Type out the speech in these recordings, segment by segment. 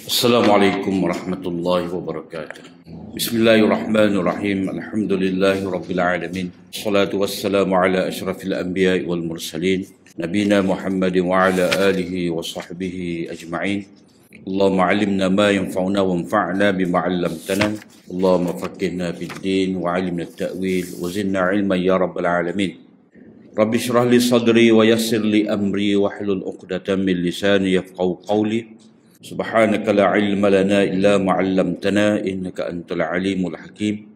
Assalamualaikum warahmatullahi wabarakatuh. Bismillahirrahmanirrahim. Alhamdulillahi rabbil alamin. Salatu wassalamu ala asyrafil anbiya'i wal mursalin. Nabina Muhammadin wa ala alihi wa sahbihi ajma'in. Allahumma alimna ma yanfa'una wa anfa'na bima 'allamtana. Allahumma faqqihna fid din wa 'allimna at-ta'wil wa zidna 'ilman ya rabbal alamin. Rabbi shrah li sadri wa yassir li amri wa hlul 'uqdatam min lisani yafqahu qawli. Subhanaka la ilma lana illa ma 'allamtana innaka antal alimul hakim.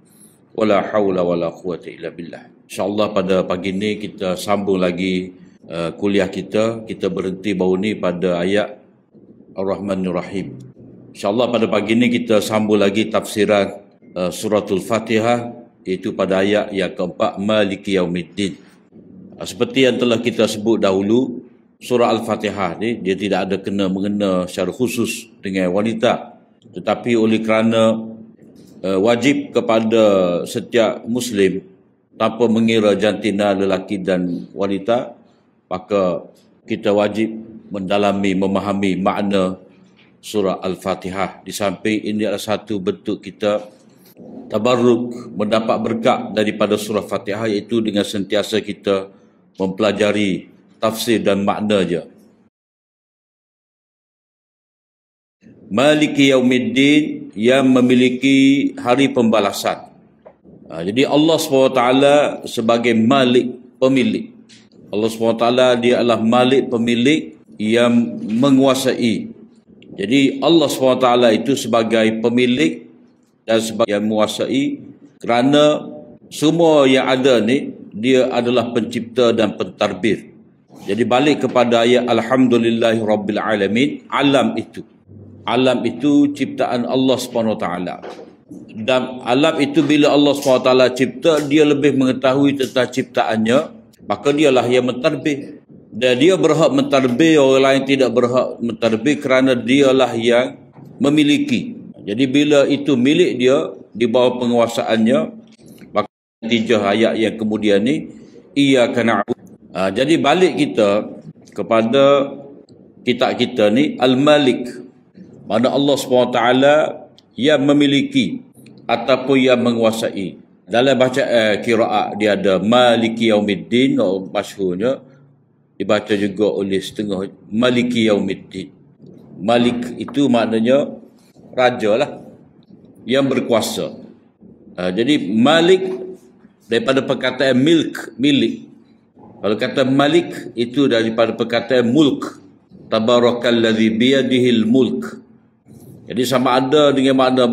Wala haula wala quwwata illa billah. InsyaAllah pada pagi ini kita sambung lagi kuliah kita. Kita berhenti baru ni pada ayat Ar-Rahmanir Rahim. InsyaAllah pada pagi ini kita sambung lagi tafsiran suratul Fatihah, iaitu pada ayat yang keempat, Maliki Yaumiddin. Seperti yang telah kita sebut dahulu, surah Al-Fatihah ni dia tidak ada mengena secara khusus dengan wanita, tetapi oleh kerana wajib kepada setiap Muslim tanpa mengira jantina lelaki dan wanita, maka kita wajib mendalami, memahami makna surah Al-Fatihah. Di samping ini adalah satu bentuk kita tabarruk, mendapat berkat daripada surah Fatihah, iaitu dengan sentiasa kita mempelajari tafsir dan maknanya. Maliki Yaumiddin, yang memiliki hari pembalasan. Jadi Allah SWT sebagai Malik, pemilik. Allah SWT dia adalah Malik, pemilik yang menguasai. Jadi Allah SWT itu sebagai pemilik dan sebagai yang menguasai, kerana semua yang ada ni dia adalah pencipta dan pentadbir. Jadi balik kepada ayat Alhamdulillahi Rabbil Alamin. Alam itu ciptaan Allah SWT. Dan alam itu bila Allah SWT cipta, dia lebih mengetahui tentang ciptaannya, maka dialah yang mentadbir. Dan dia berhak mentadbir, orang lain tidak berhak mentadbir, kerana dialah yang memiliki. Jadi bila itu milik dia, di bawah penguasaannya, maka natijah ayat yang kemudian ni, iyyaka na'budu. Jadi balik kita kepada kitab kita ni, Al-Malik, mana Allah SWT yang memiliki ataupun yang menguasai. Dalam bacaan qiraat dia ada Maliki Yaumiddin, masyhurnya dibaca juga oleh setengah Maliki Yaumiddin. Malik itu maknanya raja lah, yang berkuasa. Jadi Malik daripada perkataan milk, milik. Kalau kata Malik itu daripada perkataan mulk, tabarakalladzi biyadihil mulk. Jadi sama ada dengan makna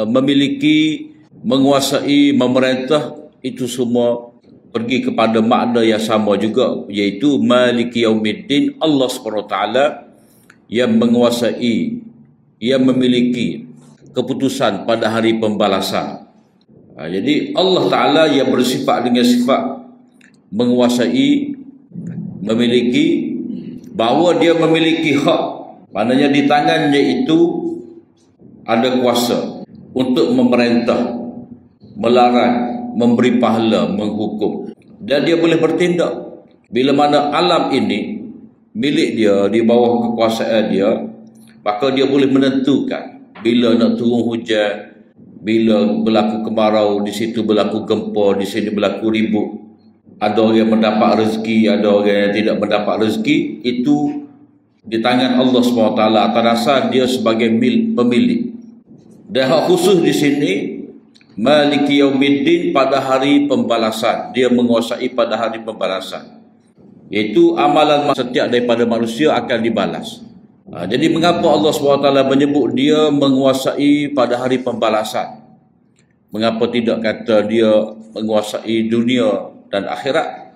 memiliki, menguasai, memerintah, itu semua pergi kepada makna yang sama juga, iaitu Maliki Yaumiddin, Allah SWT yang menguasai, yang memiliki keputusan pada hari pembalasan. Jadi Allah Ta'ala yang bersifat dengan sifat menguasai, memiliki, bahawa dia memiliki hak, maknanya di tangannya itu ada kuasa untuk memerintah, melarang, memberi pahala, menghukum, dan dia boleh bertindak. Bila mana alam ini milik dia, di bawah kekuasaan dia, maka dia boleh menentukan bila nak turun hujan, bila berlaku kemarau, di situ berlaku gempa, di sini berlaku ribut. Ada orang yang mendapat rezeki, ada orang yang tidak mendapat rezeki. Itu di tangan Allah SWT atas dasar dia sebagai pemilik. Dan hak khusus di sini, Maliki Yaumiddin, pada hari pembalasan. Dia menguasai pada hari pembalasan, iaitu amalan setiap daripada manusia akan dibalas. Jadi mengapa Allah SWT menyebut dia menguasai pada hari pembalasan? Mengapa tidak kata dia menguasai dunia dan akhirat?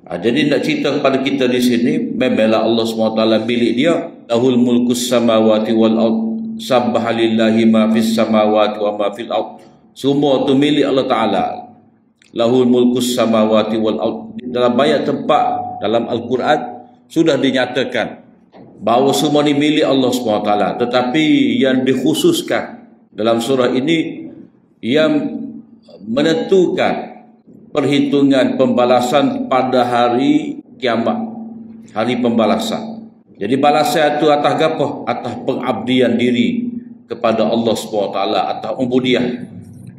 Jadi nak cerita kepada kita di sini, memanglah Allah SWT milik dia. Lahul mulkus samawati wal ard, sabbaha lillahi ma fis samawati wa ma fil ard. Semua tu milik Allah Ta'ala. Lahul mulkus samawati wal ard. Dalam banyak tempat dalam Al-Quran sudah dinyatakan bahawa semua ni milik Allah SWT. Tetapi yang dikhususkan dalam surah ini, yang menentukan perhitungan pembalasan pada hari kiamat, hari pembalasan. Jadi balasan itu atas apa? Atas pengabdian diri kepada Allah SWT, atas ubudiyah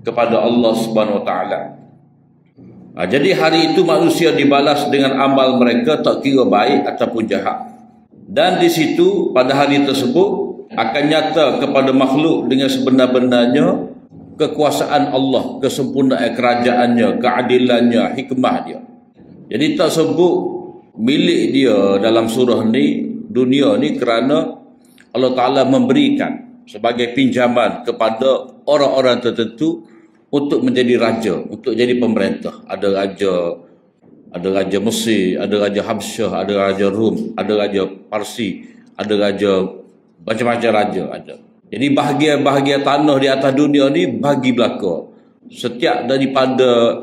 kepada Allah SWT. Jadi hari itu manusia dibalas dengan amal mereka, tak kira baik ataupun jahat. Dan di situ pada hari tersebut akan nyata kepada makhluk dengan sebenar-benarnya kekuasaan Allah, kesempurnaan kerajaannya, keadilannya, hikmah dia. Jadi tak sebut milik dia dalam surah ni, dunia ni, kerana Allah Ta'ala memberikan sebagai pinjaman kepada orang-orang tertentu untuk menjadi raja, untuk jadi pemerintah. Ada raja Mesir, ada raja Habsyah, ada raja Rum, ada raja Parsi, ada raja, macam-macam raja ada. Jadi bahagian-bahagian tanah di atas dunia ni bagi belaka. Setiap daripada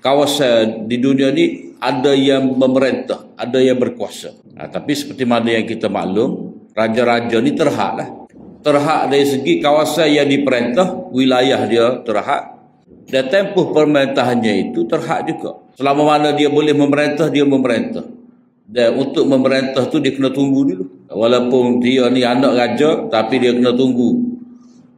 kawasan di dunia ni ada yang memerintah, ada yang berkuasa. Tapi seperti mana yang kita maklum, raja-raja ni terhad lah. Terhad dari segi kawasan yang diperintah, wilayah dia terhad. Dan tempoh pemerintahannya itu terhad juga. Selama mana dia boleh memerintah, dia memerintah. Dan untuk memerintah tu dia kena tunggu dulu. Walaupun dia ni anak raja, tapi dia kena tunggu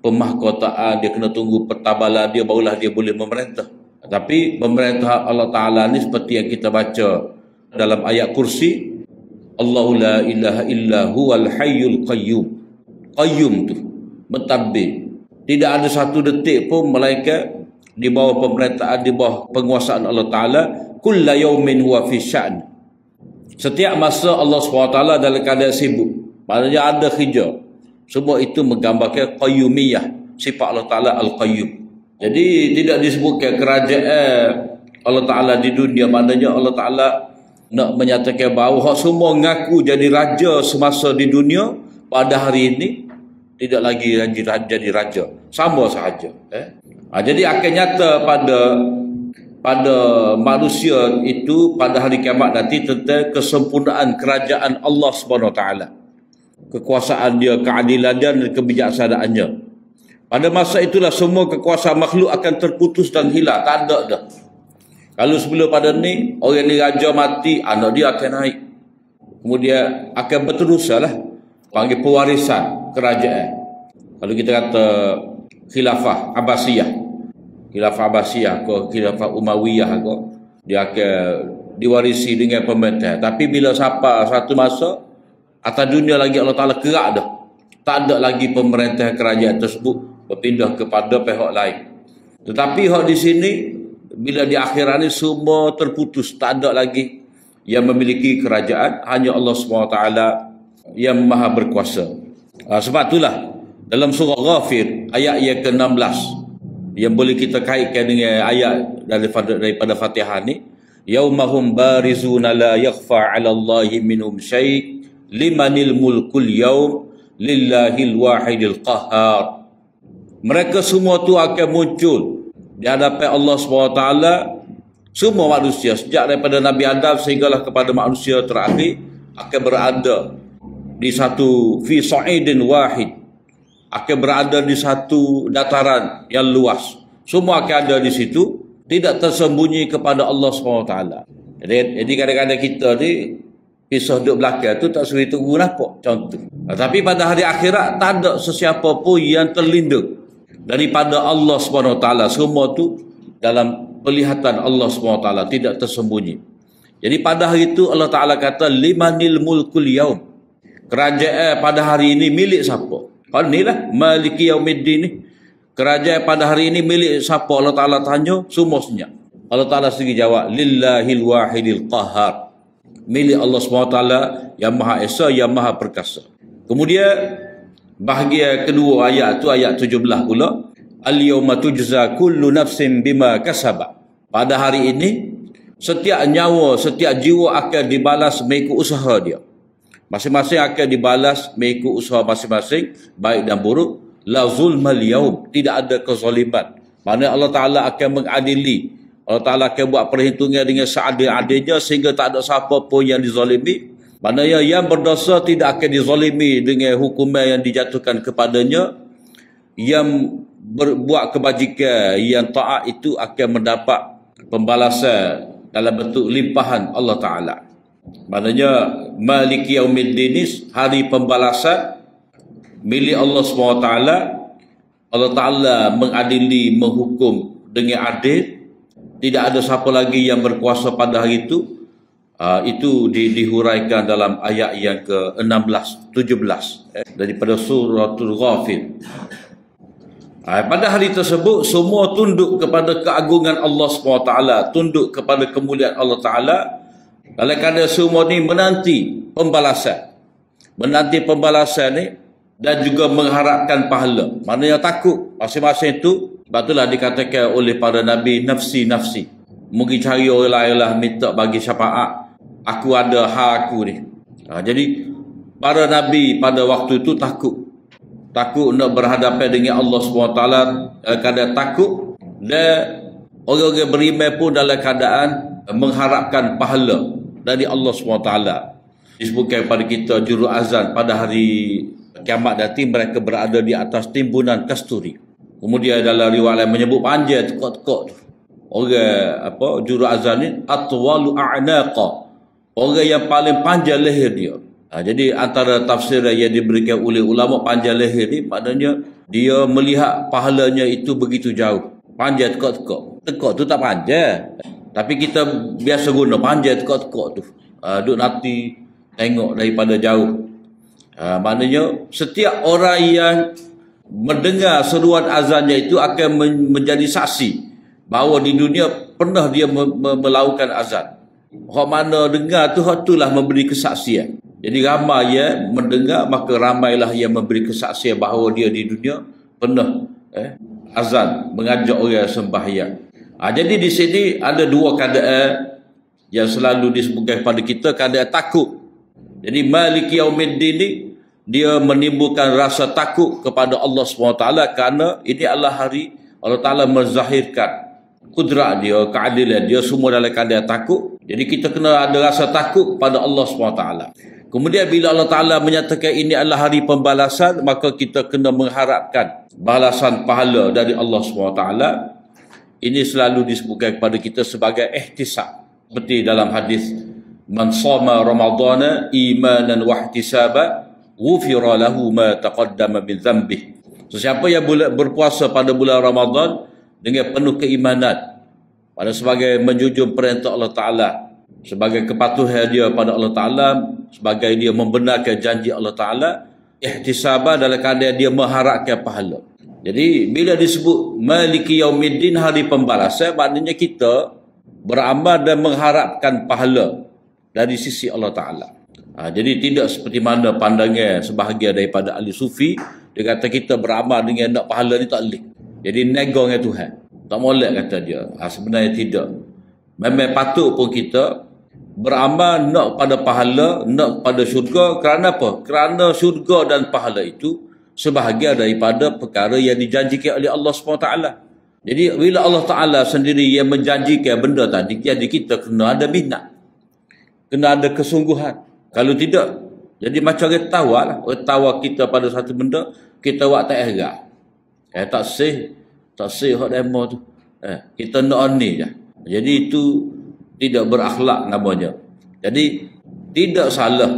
pemahkotaan, dia kena tunggu pertabalan dia, barulah dia boleh memerintah. Tapi pemerintah Allah Ta'ala ni seperti yang kita baca dalam ayat kursi, Allahu la ilaha illa huwal hayyul qayyum. Qayyum tu mentadbir. Tidak ada satu detik pun melainkan di bawah pemerintahan, di bawah penguasaan Allah Ta'ala. Kulla yawmin huwa fi sya'n. Setiap masa Allah SWT dalam keadaan sibuk. Maknanya ada kerja. Semua itu menggambarkan qayyumiyah, sifat Allah Ta'ala Al-Qayyum. Jadi tidak disebutkan kerajaan Allah Ta'ala di dunia. Maknanya Allah Ta'ala nak menyatakan bahawa semua mengaku jadi raja semasa di dunia, pada hari ini tidak lagi jadi raja. Sama sahaja. Jadi akan nyata pada manusia itu pada hari kiamat nanti tentang kesempurnaan kerajaan Allah SWT, kekuasaan dia, keadilan dia dan kebijaksanaannya. Pada masa itulah semua kekuasaan makhluk akan terputus dan hilang, tak ada dah. Kalau sebelum pada ni orang ni raja mati, anak dia akan naik, kemudian akan berterusan lah, panggil pewarisan kerajaan. Kalau kita kata khilafah Abbasiyah, khilafah Abbasiyah ke khilafah Umayyah ke, dia akan diwarisi dengan pemerintahan. Tapi bila sampai satu masa atas dunia lagi Allah Ta'ala kerak dah, tak ada lagi pemerintahan kerajaan tersebut, berpindah kepada pihak lain. Tetapi hak di sini bila di akhirat ni semua terputus, tak ada lagi yang memiliki kerajaan, hanya Allah SWT yang maha berkuasa. Sebab itulah dalam surah Ghafir ayat yang ke-16 yang boleh kita kaitkan dengan ayat daripada Fatihah ni, yaumahum barizuna la yakhfa 'ala Allahi minhum syai' limanil mulkul yaum lillahil wahidil qahhar. Mereka semua tu akan muncul di hadapan Allah SWT, semua manusia sejak daripada Nabi Adam sehinggalah kepada manusia terakhir akan berada di satu fi sa'idin wahid, akan berada di satu dataran yang luas. Semua akan ada di situ, tidak tersembunyi kepada Allah SWT. Jadi kadang-kadang kita ni pisah duduk belakang tu tak suri tunggu nampak contoh. Tapi pada hari akhirat tak ada sesiapa pun yang terlindung daripada Allah SWT. Semua tu dalam pelihatan Allah SWT, tidak tersembunyi. Jadi pada hari itu Allah Ta'ala kata limanil mulkul yaum. Kerajaan pada hari ini milik siapa? Kalau ni lah maliki yaumiddin ni. Kerajaan pada hari ini milik siapa? Allah Ta'ala tanya, semua senyap. Allah Ta'ala sendiri jawab, lillahil wahidil qahhar. Milik Allah SWT yang Maha Esa, yang Maha Perkasa. Kemudian bahagian kedua ayat tu, ayat 17 pula, al-yawma tujza kullu nafsin bima kasabat. Pada hari ini setiap nyawa, setiap jiwa akan dibalas mengikut usaha dia. Masing-masing akan dibalas mengikut usaha masing-masing, baik dan buruk. La zulmal yaum, tidak ada kezaliman. Maksudnya Allah Ta'ala akan mengadili. Allah Ta'ala akan buat perhitungan dengan seadil-adilnya sehingga tak ada siapa pun yang dizalimi. Maknanya yang berdosa tidak akan dizalimi dengan hukuman yang dijatuhkan kepadanya. Yang berbuat kebajikan, yang taat itu akan mendapat pembalasan dalam bentuk limpahan Allah Ta'ala. Maknanya Maliki Yaumiddin ni hari pembalasan milik Allah SWT. Allah Ta'ala mengadili, menghukum dengan adil. Tidak ada siapa lagi yang berkuasa pada hari itu. Itu dihuraikan dalam ayat yang ke-16, 17 daripada suratul Ghafir. Pada hari tersebut semua tunduk kepada keagungan Allah SWT, tunduk kepada kemuliaan Allah Ta'ala. Dalam keadaan semua ni menanti pembalasan ni, dan juga mengharapkan pahala. Maknanya takut masing-masing itu. Sebab itulah dikatakan oleh para Nabi, nafsi nafsi, mungkin cari orang lain lah, minta bagi syafaat, aku ada hak aku ni. Jadi para Nabi pada waktu itu takut nak berhadapan dengan Allah SWT, keadaan takut. Dan orang-orang beriman pun dalam keadaan mengharapkan pahala dari Allah SWT. Disebutkan kepada kita juru azan pada hari kiamat nanti mereka berada di atas timbunan kasturi. Kemudian dalam riwayat lain menyebut panjang tekak-tekak tu. Orang juru azan ni atwalu a'naqa, orang yang paling panjang leher dia. Jadi antara tafsir yang diberikan oleh ulama, panjang leher ni maknanya dia melihat pahalanya itu begitu jauh. Panjang tekak-tekak. Tekak tu tak panjang, tapi kita biasa guna panjang tekak-tekak tu. Duk nanti tengok daripada jauh. Maknanya setiap orang yang mendengar seruan azannya itu akan menjadi saksi bahawa di dunia pernah dia melakukan azan. Orang mana dengar tu, itulah memberi kesaksian. Jadi ramai yang mendengar, maka ramailah yang memberi kesaksian bahawa dia di dunia pernah azan, mengajak orang sembahyang. Jadi di sini ada dua keadaan yang selalu disebutkan kepada kita, keadaan takut. Jadi Maliki Yaumiddin ni dia menimbulkan rasa takut kepada Allah SWT, kerana ini adalah hari Allah Ta'ala menzahirkan kudrat dia, keadilan dia, semua dalam keadaan takut. Jadi kita kena ada rasa takut pada Allah SWT. Kemudian bila Allah Ta'ala menyatakan ini adalah hari pembalasan, maka kita kena mengharapkan balasan pahala dari Allah SWT. Ini selalu disebutkan kepada kita sebagai ihtisab. Seperti dalam hadis, man shoma ramadhana imanan wa ihtisaba ghufira lahu ma taqaddama min dhanbih. Sesiapa yang berpuasa pada bulan Ramadan dengan penuh keimanan, pada sebagai menjunjung perintah Allah Ta'ala, sebagai kepatuhan dia pada Allah Ta'ala, sebagai dia membenarkan janji Allah Ta'ala, ihtisabah dalam keadaan dia mengharapkan pahala. Jadi bila disebut Maliki Yaumiddin, hari pembalasan, maknanya kita beramal dan mengharapkan pahala dari sisi Allah Ta'ala. Jadi tidak seperti mana pandangan sebahagian daripada ahli sufi, dia kata kita beramal dengan nak pahala ni tak boleh. Jadi negong dengan Tuhan, tak molek kata dia. Sebenarnya tidak. Memang patut pun kita beramal nak pada pahala, nak pada syurga. Kerana apa? Kerana syurga dan pahala itu sebahagian daripada perkara yang dijanjikan oleh Allah SWT. Jadi bila Allah Ta'ala sendiri yang menjanjikan benda tadi, jadi kita kena ada minat, kena ada kesungguhan. Kalau tidak, jadi macam orang tawar lah. Orang tawar kita pada satu benda, kita buat tak erah. Tak sih hak demo tu. Kita nak ni je. Jadi itu tidak berakhlak namanya. Jadi tidak salah.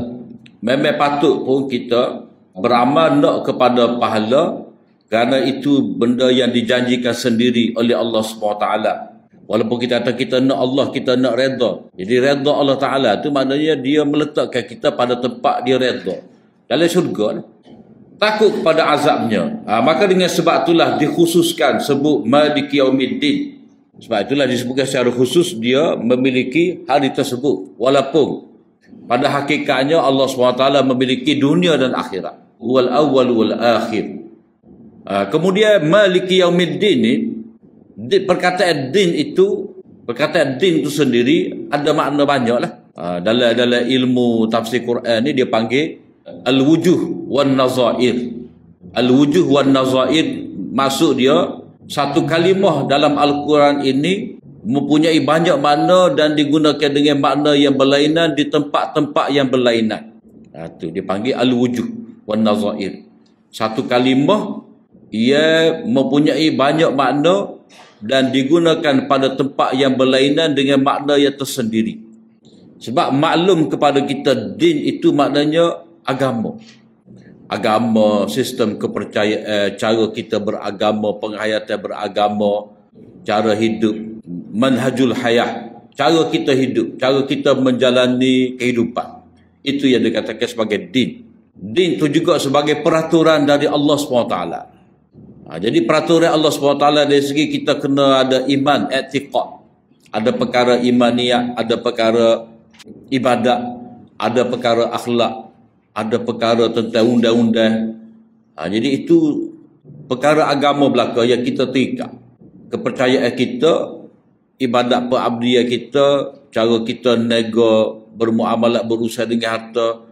Memang patut pun kita beramal nak kepada pahala, kerana itu benda yang dijanjikan sendiri oleh Allah SWT. Walaupun kita kata kita nak Allah, kita nak redha. Jadi redha Allah Ta'ala tu maknanya dia meletakkan kita pada tempat dia redha, dalam syurga. Takut kepada azabnya. Maka dengan sebab itulah dikhususkan sebut Maliki Yaumiddin. Sebab itulah disebutkan secara khusus dia memiliki hari tersebut. Walaupun pada hakikatnya Allah SWT memiliki dunia dan akhirat. Wal awwal wal akhir. Kemudian Maliki Yaumiddin ni, perkataan din itu sendiri ada makna banyak lah. Dalam ilmu tafsir Quran ni dia panggil al-wujuh wan nazair. Al-wujuh wan nazair maksud dia satu kalimah dalam Al-Quran ini mempunyai banyak makna dan digunakan dengan makna yang berlainan di tempat-tempat yang berlainan. Itu dia panggil al-wujuh wan nazair. Satu kalimah ia mempunyai banyak makna dan digunakan pada tempat yang berlainan dengan makna yang tersendiri. Sebab maklum kepada kita din itu maknanya agama. Agama, sistem kepercayaan, cara kita beragama, penghayatan beragama, cara hidup, manhajul hayah, cara kita hidup, cara kita menjalani kehidupan. Itu yang dikatakan sebagai din. Din itu juga sebagai peraturan dari Allah SWT. Jadi peraturan Allah SWT dari segi kita kena ada iman, i'tiqad. Ada perkara imaniyah, ada perkara ibadat, ada perkara akhlak, ada perkara tentang undang-undang. Jadi itu perkara agama belaka yang kita terikat. Kepercayaan kita, ibadat perabdian kita, cara kita nego, bermuamalat, berusaha dengan harta,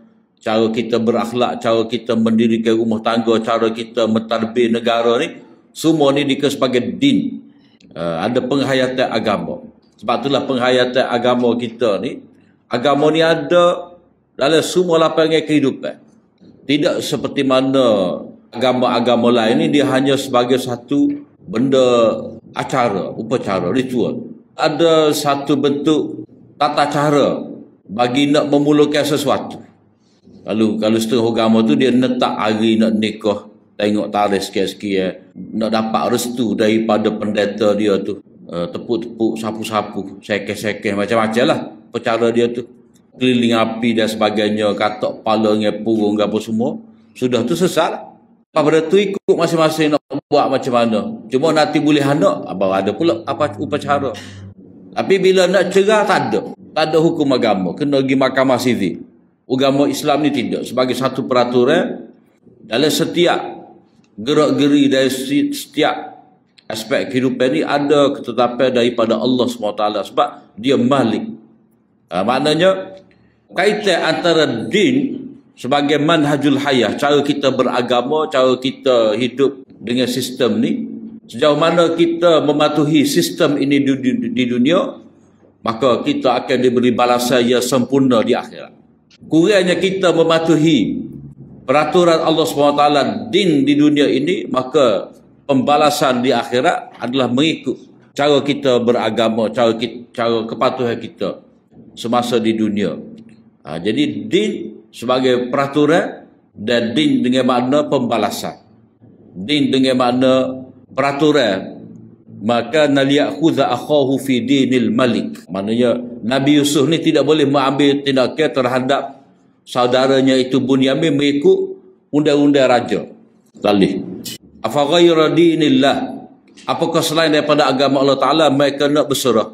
cara kita berakhlak, cara kita mendirikan rumah tangga, cara kita mentadbir negara ni, semua ni dikira sebagai din. Ada penghayatan agama. Sebab itulah penghayatan agama kita ni, agama ni ada dalam semua lapangan kehidupan. Tidak seperti mana agama-agama lain ni, dia hanya sebagai satu benda acara, upacara, ritual. Ada satu bentuk tata cara bagi nak memulakan sesuatu. Kalau setengah agama tu dia letak hari nak nikah, tengok tarikh sikit-sikit, nak dapat restu daripada pendeta dia tu, tepuk-tepuk, sapu-sapu, sekeh-sekeh, macam-macam lah percara dia tu, keliling api dan sebagainya, katak kepala dengan purung apa semua. Sudah tu sesat lah. Pada tu ikut masing-masing nak buat macam mana. Cuma nanti boleh anak, abang ada pula apa upacara. Tapi bila nak cerah tak ada. Tak ada hukum agama, kena pergi mahkamah sivil. Agama Islam ni tidak, sebagai satu peraturan dalam setiap gerak-geri dari setiap aspek kehidupan ni ada ketetapan daripada Allah SWT, sebab dia Malik. Maknanya kaitan antara din sebagai manhajul hayah, cara kita beragama, cara kita hidup dengan sistem ni, sejauh mana kita mematuhi sistem ini di dunia, maka kita akan diberi balasan yang sempurna di akhirat. Kurangnya kita mematuhi peraturan Allah SWT, din di dunia ini, maka pembalasan di akhirat adalah mengikut cara kita beragama, cara kepatuhan kita semasa di dunia. Jadi din sebagai peraturan, dan din dengan makna pembalasan. Din dengan makna peraturan. Maka naliyakhudha akhahu fi dinil malik. Maknanya Nabi Yusuf ni tidak boleh mengambil tindakan terhadap saudaranya itu Bunyamin mengikut undang-undang raja. Talih. Afa ghayra dinillah. Apakah selain daripada agama Allah Ta'ala mereka nak berserah?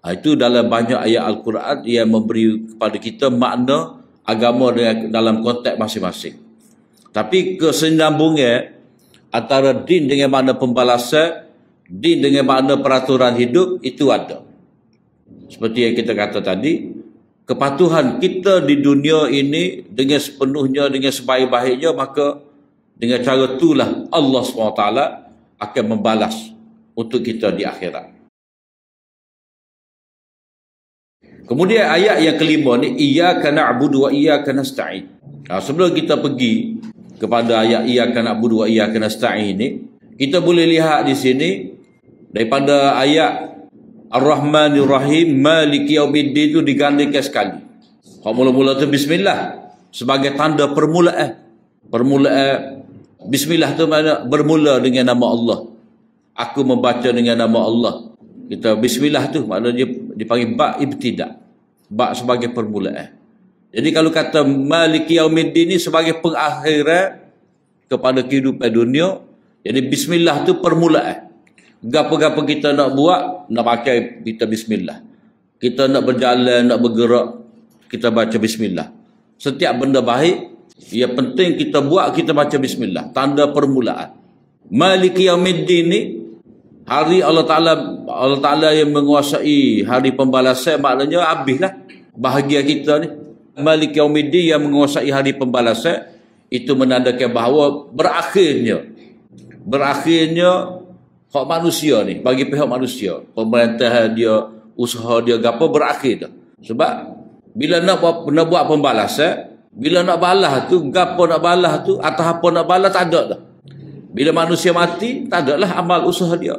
Itu dalam banyak ayat Al-Quran yang memberi kepada kita makna agama dalam konteks masing-masing. Tapi kesinambungan antara din dengan makna pembalasan, din dengan makna peraturan hidup, itu ada. Seperti yang kita kata tadi, kepatuhan kita di dunia ini dengan sepenuhnya, dengan sebaik-baiknya, maka dengan cara itulah Allah SWT akan membalas untuk kita di akhirat. Kemudian ayat yang kelima ni, iyyaka na'budu wa iyyaka nasta'in. Sebelum kita pergi kepada ayat iyyaka na'budu wa iyyaka nasta'in ni, kita boleh lihat di sini daripada ayat Ar-Rahmanir Rahim Maliki Yaumiddin itu digandakan sekali. Hak mula-mula tu bismillah sebagai tanda permulaan. Permulaan bismillah tu makna bermula dengan nama Allah. Aku membaca dengan nama Allah. Kita bismillah tu maknanya dipanggil ba' ibtida'. Ba' sebagai permulaan. Jadi kalau kata Maliki Yaumiddin ni sebagai pengakhiran kepada kehidupan dunia, jadi bismillah tu permulaan. Gapa-gapa kita nak buat, nak pakai kita bismillah. Kita nak berjalan, nak bergerak, kita baca bismillah. Setiap benda baik, yang penting kita buat, kita baca bismillah. Tanda permulaan. Maliki Yaumiddin ni, hari Allah Ta'ala yang menguasai hari pembalasan, maknanya habislah bahagia kita ni. Maliki Yaumiddin yang menguasai hari pembalasan, itu menandakan bahawa berakhirnya hak manusia ni, bagi pihak manusia, pemerintahan dia, usaha dia, gapo berakhir dah. Sebab bila nak buat pembalasan, bila nak balas tu, gapo nak balas tu, atau apa nak balas, tak ada dah. Bila manusia mati, tak ada lah amal usaha dia.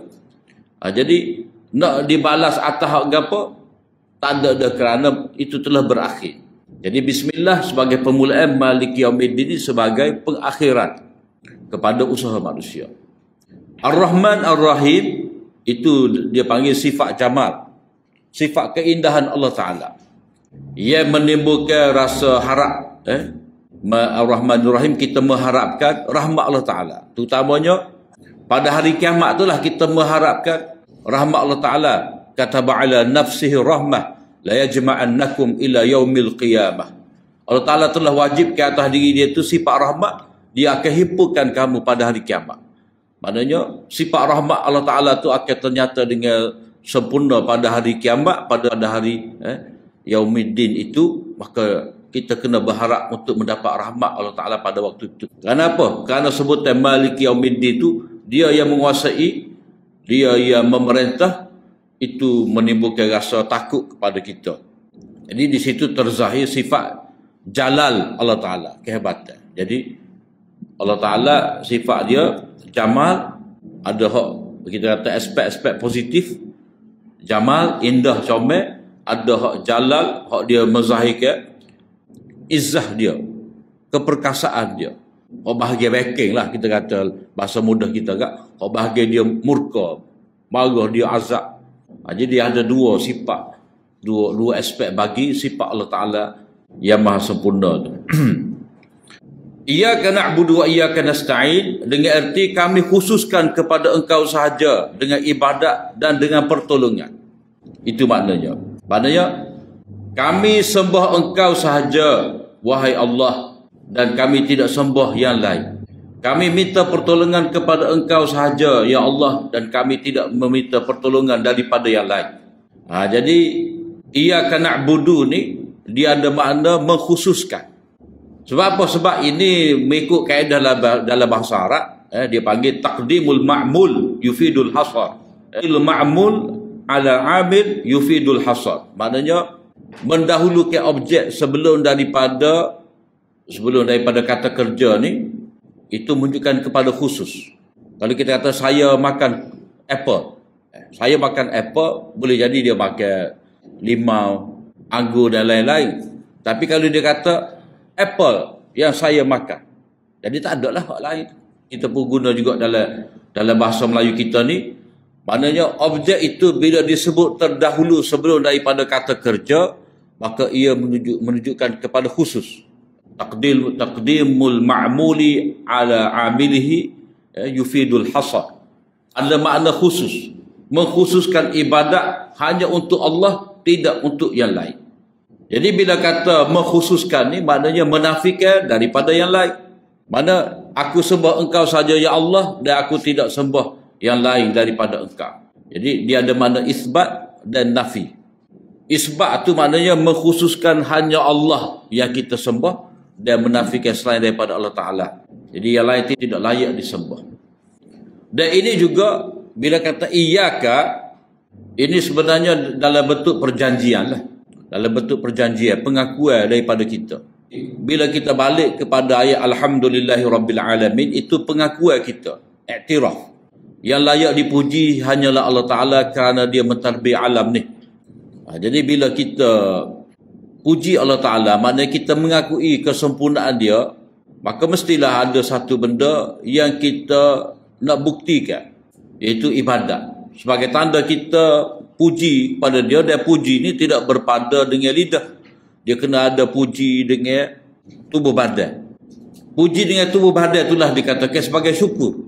Jadi nak dibalas atas hak gapo, Tak ada dah kerana itu telah berakhir. Jadi bismillah sebagai permulaan, Maliki Yaumiddin ini sebagai pengakhiran kepada usaha manusia. Ar-Rahman Ar-Rahim itu dia panggil sifat jamal, sifat keindahan Allah Ta'ala. Ia menimbulkan rasa harap. Ar-Rahman Ar-Rahim, kita mengharapkan rahmat Allah Ta'ala. Terutamanya pada hari kiamat itulah kita mengharapkan rahmat Allah Ta'ala. Kataba ala nafsihi rahmah la yajma'annakum ila yaumil qiyamah. Allah Ta'ala telah wajib ke atas diri dia itu sifat rahmat, dia akan himpunkan kamu pada hari kiamat. Maknanya sifat rahmat Allah Ta'ala itu akan ternyata dengan sempurna pada hari kiamat, pada hari Yaumiddin itu. Maka kita kena berharap untuk mendapat rahmat Allah Ta'ala pada waktu itu. Kenapa? Kerana sebutan Maliki Yaumiddin itu, dia yang menguasai, dia yang memerintah, itu menimbulkan rasa takut kepada kita. Jadi di situ terzahir sifat jalal Allah Ta'ala, kehebatan. Jadi Allah Ta'ala sifat dia jamal, ada hak kita kata aspek-aspek positif, jamal, indah, comel. Ada hak jalal, hak dia menzahirkan izzah dia, keperkasaan dia. Hak bahagia backing lah, kita kata bahasa mudah kita kan. Hak bahagia dia murka, marah dia azab. Jadi ada dua sifat, dua aspek bagi sifat Allah Ta'ala yang maha sempurna tu. Iyyaka na'budu wa iyyaka nasta'in, dengan erti kami khususkan kepada engkau sahaja dengan ibadat dan dengan pertolongan. Itu maknanya. Maknanya kami sembah engkau sahaja wahai Allah, dan kami tidak sembah yang lain. Kami minta pertolongan kepada engkau sahaja ya Allah, dan kami tidak meminta pertolongan daripada yang lain. Jadi iyyaka na'budu ni dia ada makna mengkhususkan. Sebab apa? Sebab ini mengikut kaedah dalam bahasa Arab, dia panggil taqdimul ma'mul yufidul hasar. Ma'mul ala amil yufidul hasar. Maknanya mendahulukan objek sebelum daripada kata kerja ni, itu menunjukkan kepada khusus. Kalau kita kata saya makan apple, saya makan apple, boleh jadi dia makan limau, anggur dan lain-lain. Tapi kalau dia kata apple yang saya makan, jadi tak ada lah hak lain. Kita pun guna juga dalam bahasa Melayu kita ni. Maknanya objek itu bila disebut terdahulu sebelum daripada kata kerja, maka ia menunjukkan kepada khusus. Taqdimul ma'muli ala amilihi yufidul hasar. Ada makna khusus, mengkhususkan ibadat hanya untuk Allah, tidak untuk yang lain. Jadi bila kata mengkhususkan ni, maknanya menafikan daripada yang lain. Mana aku sembah engkau saja ya Allah, dan aku tidak sembah yang lain daripada engkau. Jadi dia ada makna isbat dan nafi. Isbat tu maknanya mengkhususkan hanya Allah yang kita sembah, dan menafikan selain daripada Allah Ta'ala. Jadi yang lain tidak layak disembah. Dan ini juga bila kata iyyaka, ini sebenarnya dalam bentuk perjanjian lah. Dalam bentuk perjanjian, pengakuan daripada kita. Bila kita balik kepada ayat Alhamdulillahi Rabbil Alamin, itu pengakuan kita, iktiraf. Yang layak dipuji hanyalah Allah Ta'ala kerana dia mentadbir alam ni. Jadi bila kita puji Allah Ta'ala, maknanya kita mengakui kesempurnaan dia, maka mestilah ada satu benda yang kita nak buktikan, iaitu ibadat. Sebagai tanda kita puji pada dia, dan puji ni tidak berpada dengan lidah. Dia kena ada puji dengan tubuh badan. Puji dengan tubuh badan itulah dikatakan sebagai syukur.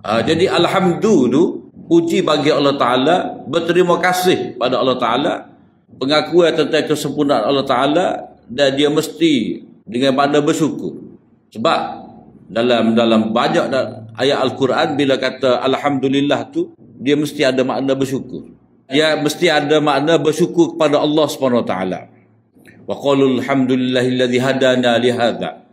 Jadi alhamdulillah, puji bagi Allah Ta'ala, berterima kasih pada Allah Ta'ala, pengakuan tentang kesempurnaan Allah Ta'ala, dan dia mesti dengan makna bersyukur. Sebab dalam banyak ayat Al-Quran bila kata Alhamdulillah tu, dia mesti ada makna bersyukur. Dia mesti ada makna bersyukur kepada Allah SWT. Wa qalu alhamdulillahilladzi hadana li hadza.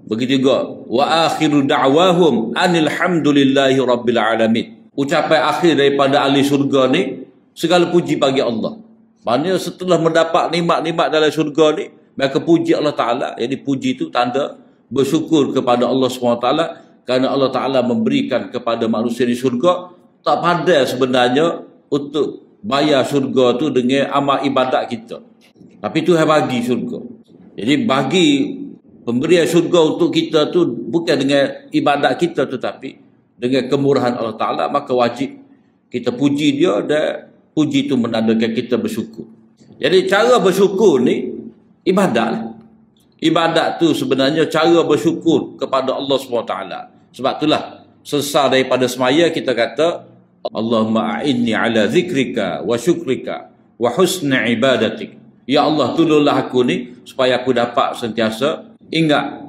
Begitu juga wa akhiru da'wahum anil hamdulillahi rabbil alamin. Ucapan akhir daripada ahli syurga ni, segala puji bagi Allah. Maknanya setelah mendapat nikmat-nikmat dalam syurga ni, maka puji Allah Ta'ala. Jadi puji itu tanda bersyukur kepada Allah SWT, kerana Allah Ta'ala memberikan kepada manusia di syurga tak pandai sebenarnya untuk bayar syurga tu dengan amal ibadat kita. Tapi Tuhan bagi syurga. Jadi bagi pemberian syurga untuk kita tu bukan dengan ibadat kita, tetapi dengan kemurahan Allah Ta'ala. Maka wajib kita puji dia, dan puji tu menandakan kita bersyukur. Jadi cara bersyukur ni ibadat lah. Ibadat tu sebenarnya cara bersyukur kepada Allah SWT. Sebab itulah selesai daripada semaya kita kata, Allahumma a'inni ala zikrika wa syukrika wa husna ibadatik. Ya Allah, tolonglah aku ni supaya aku dapat sentiasa ingat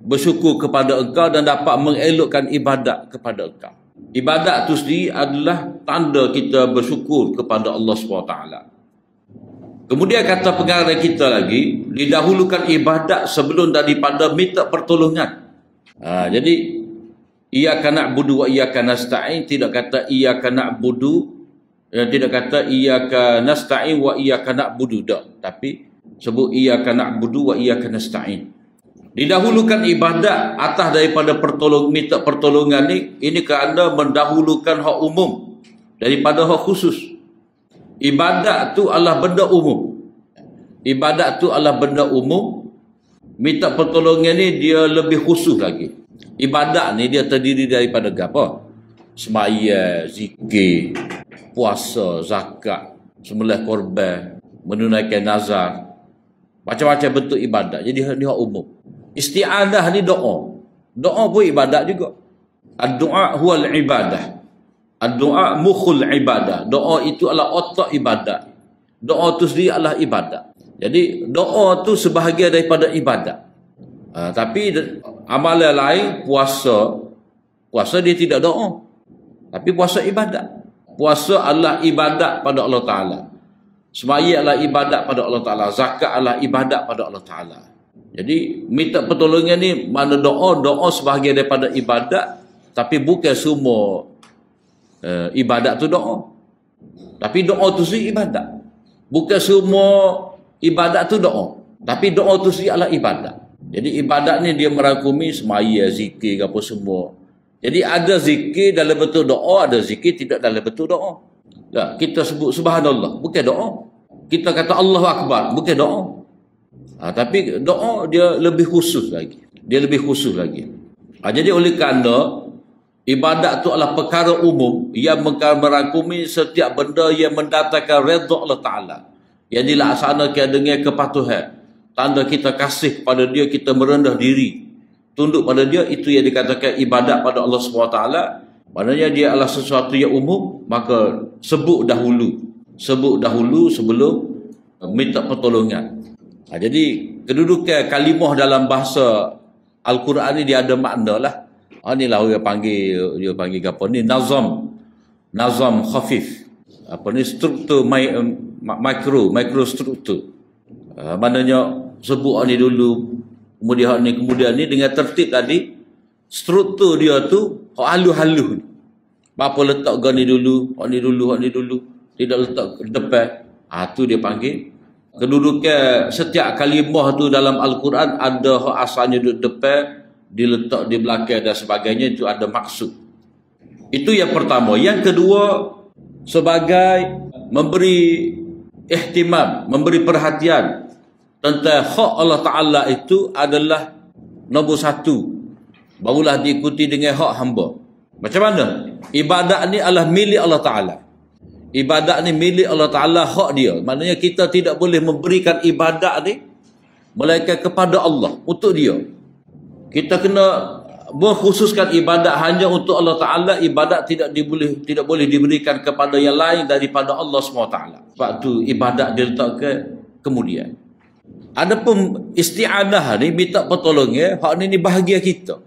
bersyukur kepada Engkau dan dapat mengelokkan ibadat kepada Engkau. Ibadat tu sendiri adalah tanda kita bersyukur kepada Allah SWT. Kemudian kata pengarang kita lagi, didahulukan ibadat sebelum daripada minta pertolongan. Jadi iyyaka na'budu wa iyyaka nasta'in, tidak kata iyyaka na'budu, tidak kata iyyaka nasta'in wa iyyaka na'budu, dak, tapi sebut iyyaka na'budu wa iyyaka nasta'in. Didahulukan ibadat atas daripada minta pertolongan ni, ini kerana mendahulukan hak umum daripada hak khusus. Ibadat tu adalah benda umum. Ibadat tu adalah benda umum. Minta pertolongan ni dia lebih khusus lagi. Ibadat ni dia terdiri daripada apa? Sembahyang, zikir, puasa, zakat, sembelih korban, menunaikan nazar. Macam-macam bentuk ibadat. Jadi dia umum. Isti'adah ni doa. Doa pun ibadat juga. Ad-du'a huwal ibadah. Ad-du'a mukhul ibadah. Doa itu adalah otak ibadat. Doa tu sendiri adalah ibadat. Jadi doa tu sebahagian daripada ibadat. Tapi amalan lain, puasa dia tidak doa. Tapi puasa ibadat. Puasa adalah ibadat pada Allah Ta'ala. Sembahyang adalah ibadat pada Allah Ta'ala. Zakat adalah ibadat pada Allah Ta'ala. Jadi minta pertolongan ni mana doa sebahagian daripada ibadat, tapi bukan semua ibadat tu doa. Tapi doa tu sendiri ibadat. Bukan semua ibadat tu doa, tapi doa tu sendiri adalah ibadat. Jadi ibadat ni dia merangkumi sembahyang, zikir apa semua. Jadi ada zikir dalam bentuk doa, ada zikir tidak dalam bentuk doa. Kita sebut subhanallah, bukan doa. Kita kata Allahu Akbar, bukan doa. Tapi doa dia lebih khusus lagi. Dia lebih khusus lagi. Jadi oleh kerana ibadat tu adalah perkara umum yang merangkumi setiap benda yang mendatangkan redha Allah Ta'ala, yang dilaksanakan dengan kepatuhan, tanda kita kasih pada dia, kita merendah diri, tunduk pada dia, itu yang dikatakan ibadat pada Allah SWT. Maknanya dia adalah sesuatu yang umum, maka sebut dahulu sebelum minta pertolongan. Jadi kedudukan kalimah dalam bahasa Al-Quran ni dia ada makna lah. Inilah orang panggil apa ni, nazam khafif. Apa ni, struktur mikrostruktur. Maknanya sebut ni dulu, kemudian ni dengan tertib tadi, struktur dia tu halus-halus. Apa letak ni dulu, hak ni dulu, tidak letak depan. Tu dia panggil. Kedudukan setiap kalimah tu dalam Al-Quran ada hak asalnya duduk depan, diletak di belakang dan sebagainya, itu ada maksud. Itu yang pertama. Yang kedua, sebagai memberi ihtimam, memberi perhatian tentang hak Allah Ta'ala itu adalah nombor satu. Barulah diikuti dengan hak hamba. Macam mana? Ibadat ni adalah milik Allah Ta'ala. Ibadat ni milik Allah Ta'ala, hak dia. Maknanya kita tidak boleh memberikan ibadat ni melainkan kepada Allah, untuk dia. Kita kena mengkhususkan ibadat hanya untuk Allah Ta'ala. Ibadat tidak boleh diberikan kepada yang lain daripada Allah SWT. Sebab tu ibadat diletakkan kemudian. Adapun isti'anah ni, minta pertolongan, hak ni bahagia kita.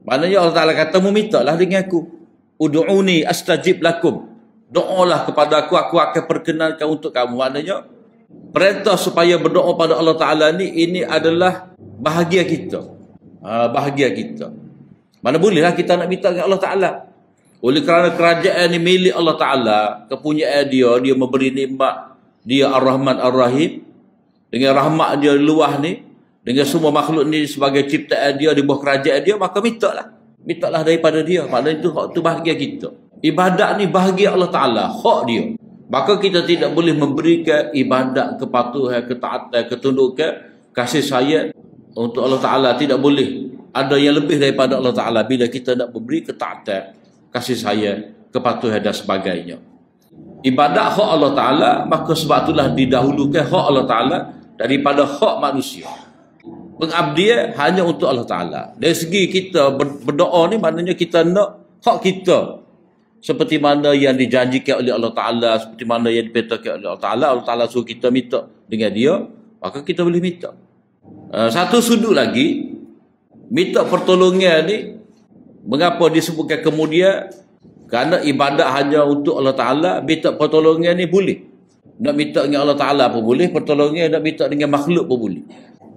Maknanya Allah Ta'ala kata, memintalah dengan aku. Udu'uni astajib lakum. Doalah kepada aku akan perkenankan untuk kamu. Maknanya perintah supaya berdoa pada Allah Ta'ala ni, ini adalah bahagia kita. Bahagia kita. Mana bolehlah kita nak minta dengan Allah Ta'ala. Oleh kerana kerajaan ni milik Allah Ta'ala, kepunyaan dia memberi nikmat, dia Ar-Rahman Ar-Rahim, dengan rahmat dia luah ni, dengan semua makhluk ni sebagai ciptaan dia di bawah kerajaan dia, maka mintalah daripada dia. Maknanya itu bahagia kita. Ibadat ni bahagia Allah Ta'ala, hak dia. Maka kita tidak boleh memberikan ibadat, kepatuhan, ketaatan, ketundukan, kasih sayang untuk Allah Ta'ala. Tidak boleh ada yang lebih daripada Allah Ta'ala bila kita nak memberi ketaatan, kasih sayang, kepatuhan dan sebagainya. Ibadat hak Allah Ta'ala, maka sebab itulah didahulukan hak Allah Ta'ala daripada hak manusia. Pengabdian hanya untuk Allah Ta'ala. Dari segi kita berdoa ni, maknanya kita nak hak kita seperti mana yang dijanjikan oleh Allah Ta'ala, seperti mana yang dipetakan oleh Allah Ta'ala. Allah Ta'ala suruh kita minta dengan dia, maka kita boleh minta. Satu sudut lagi, minta pertolongan ni, mengapa disebutkan kemudian? Kerana ibadat hanya untuk Allah Ta'ala, minta pertolongan ni boleh. Nak minta dengan Allah Ta'ala pun boleh, pertolongan nak minta dengan makhluk pun boleh.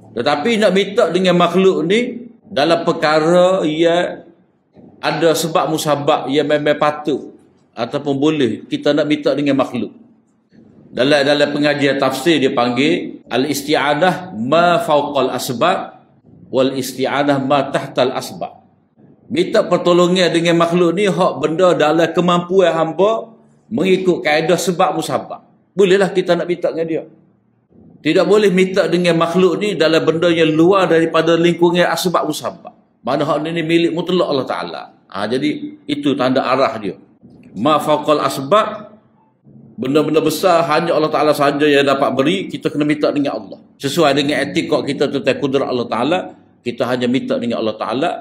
Tetapi nak minta dengan makhluk ni, dalam perkara yang ada sebab musabab yang memang patut ataupun boleh kita nak minta dengan makhluk. Dalam pengajian tafsir dia panggil al-isti'anah ma fawqal asbab wal isti'anah ma tahtal asbab. Minta pertolongan dengan makhluk ni hak benda dalam kemampuan hamba mengikut kaedah sebab musabab. Bolehlah kita nak minta dengan dia. Tidak boleh minta dengan makhluk ni dalam benda yang luar daripada lingkungan asbab musabab. Mana hak ni milik mutlak Allah Ta'ala. Jadi itu tanda arah dia. Ma faqal asbab, benda-benda besar hanya Allah Ta'ala sahaja yang dapat beri, kita kena minta dengan Allah. Sesuai dengan etikad kita tentang kudrat Allah Ta'ala, kita hanya minta dengan Allah Ta'ala.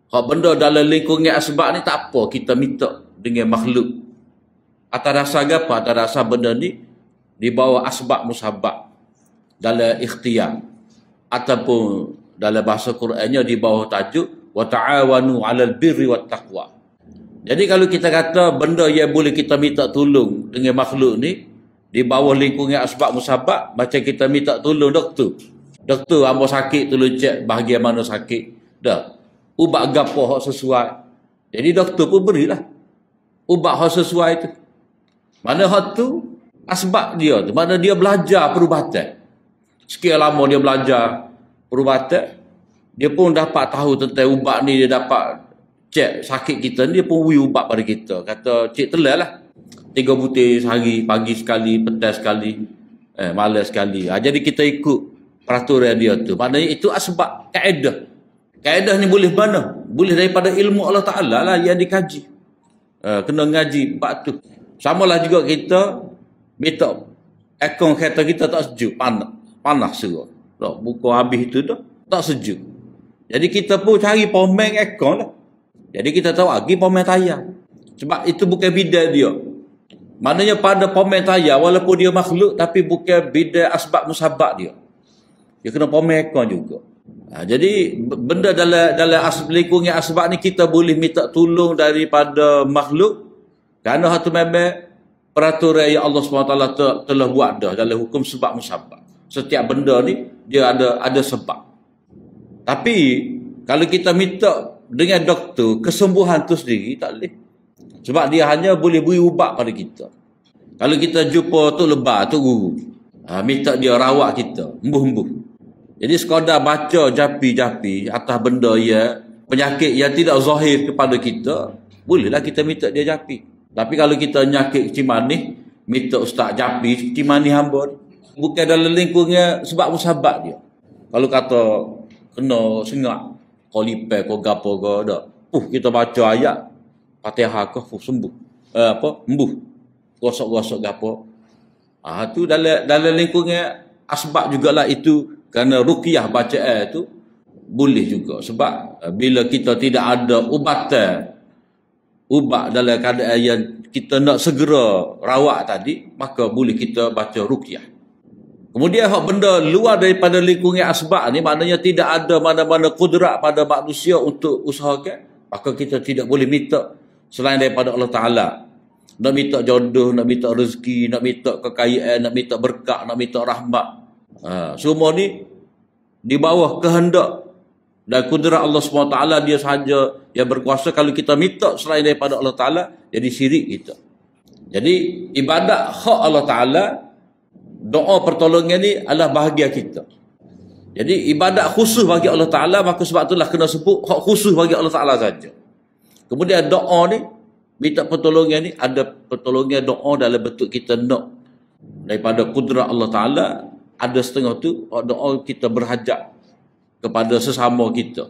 Hak benda dalam lingkungan asbab ni tak apa, kita minta dengan makhluk. Atas dasar apa? Atas dasar benda ni di bawah asbab musabab dalam ikhtiar. Ataupun dalam bahasa Qurannya di bawah tajuk wa ta'awanu 'alal birri wat taqwa. Jadi kalau kita kata benda yang boleh kita minta tolong dengan makhluk ni di bawah lingkungan asbab musabab, macam kita minta tolong doktor. Doktor hamba sakit tolong cek bahagian mana sakit. Dah. Ubat gapo hak sesuai. Jadi doktor pun berilah ubat hak sesuai tu. Mana hak tu asbab dia tu. Mana dia belajar perubatan. Sekian lama dia belajar perubatan, dia pun dapat tahu tentang ubat ni, dia dapat cek sakit kita ni, dia pun beri ubat pada kita. Kata, cik telah lah 3 butir sehari, pagi sekali, petang sekali, malam sekali. Jadi kita ikut peraturan dia tu. Maknanya itu asbab, kaedah. Kaedah ni boleh mana? Boleh daripada ilmu Allah Ta'ala lah yang dikaji. Kena ngaji bab tu. Samalah juga kita minta aircon kereta kita tak sejuk, panas serah. Tak, buka habis tu dah, tak sejuk. Jadi kita pun cari pomen aircon lah. Jadi kita tahu lagi pomen tayar. Sebab itu bukan bidang dia. Maknanya pada pomen tayar, walaupun dia makhluk, tapi bukan bidang asbab musabab dia. Dia kena pomen aircon juga. Jadi benda dalam lingkungan asbab ni kita boleh minta tolong daripada makhluk. Kerana itu memang peraturan yang Allah SWT telah buat dah dalam hukum sebab musabab. Setiap benda ni dia ada sebab. Tapi kalau kita minta dengan doktor, kesembuhan tu sendiri tak boleh. Sebab dia hanya boleh beri ubat pada kita. Kalau kita jumpa tu lebah, tu guru, minta dia rawat kita, embuh-embuh. Jadi sekadar baca japi-japi atas benda yang penyakit yang tidak zahir kepada kita, bolehlah kita minta dia japi. Tapi kalau kita nyakit cimani, minta ustaz japi cimani hamba ni, bukan dalam lingkungan sebab musabab dia. Kalau kata kena sengak, kolipel kau gapo kau dak. Kita baca ayat Fatihah kau sembuh. Embuh. Gosok-gosok gapo. Tu dalam lingkungan asbab jugalah itu, kerana ruqyah bacaan tu boleh juga. Sebab bila kita tidak ada ubat dalam keadaan yang kita nak segera rawat tadi, maka boleh kita baca ruqyah. Kemudian hak benda luar daripada lingkungan asbab ni, maknanya tidak ada mana-mana kudrat pada manusia untuk usahakan, maka kita tidak boleh minta selain daripada Allah Ta'ala. Nak minta jodoh, nak minta rezeki, nak minta kekayaan, nak minta berkat, nak minta rahmat. Semua ni di bawah kehendak dan kudrat Allah SWT. Dia sahaja yang berkuasa. Kalau kita minta selain daripada Allah Ta'ala, jadi syirik kita. Jadi ibadat hak Allah Ta'ala, doa pertolongan ni adalah bahagian kita. Jadi ibadat khusus bagi Allah Ta'ala, maka sebab itulah kena sebut hak khusus bagi Allah Ta'ala saja. Kemudian doa ni Minta pertolongan ni ada pertolongan doa dalam bentuk kita nak daripada kudrat Allah Ta'ala. Ada setengah tu doa kita berhajat kepada sesama kita.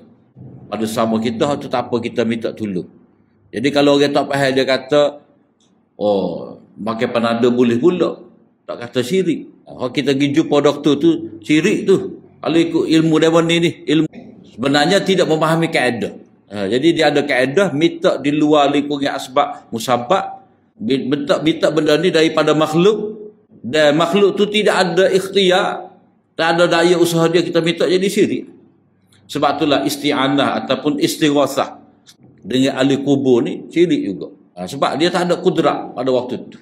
Pada sesama kita tu tak apa kita minta tolong. Jadi kalau orang tak faham dia kata, oh makan panada boleh pula. Tak kata syirik. Kalau kita pergi jumpa doktor tu, syirik tu. Kalau ikut ilmu dewan ni, ilmu sebenarnya tidak memahami kaedah. Jadi dia ada kaedah minta di luar lingkungan asbab musabab, minta benda ni daripada makhluk, dan makhluk tu tidak ada ikhtiar, tak ada daya usaha dia, kita minta jadi syirik. Sebab itulah isti'anah ataupun istighatsah dengan ahli kubur ni syirik juga. Sebab dia tak ada kudrat pada waktu tu.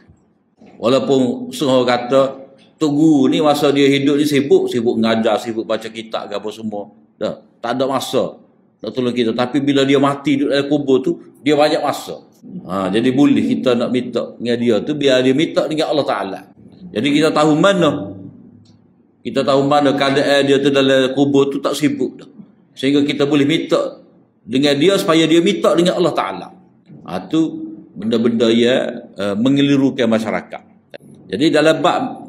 Walaupun semua kata Tok Guru ni masa dia hidup ni sibuk mengajar, sibuk baca kitab ke apa semua. Dah, tak ada masa nak tolong kita. Tapi bila dia mati duduk dalam kubur tu, dia banyak masa. Jadi boleh kita nak minta dengan dia tu, biar dia minta dengan Allah Ta'ala. Jadi kita tahu mana keadaan dia tu dalam kubur tu tak sibuk dah. Sehingga kita boleh minta dengan dia supaya dia minta dengan Allah Ta'ala. Itu benda-benda yang mengelirukan masyarakat. Jadi dalam bab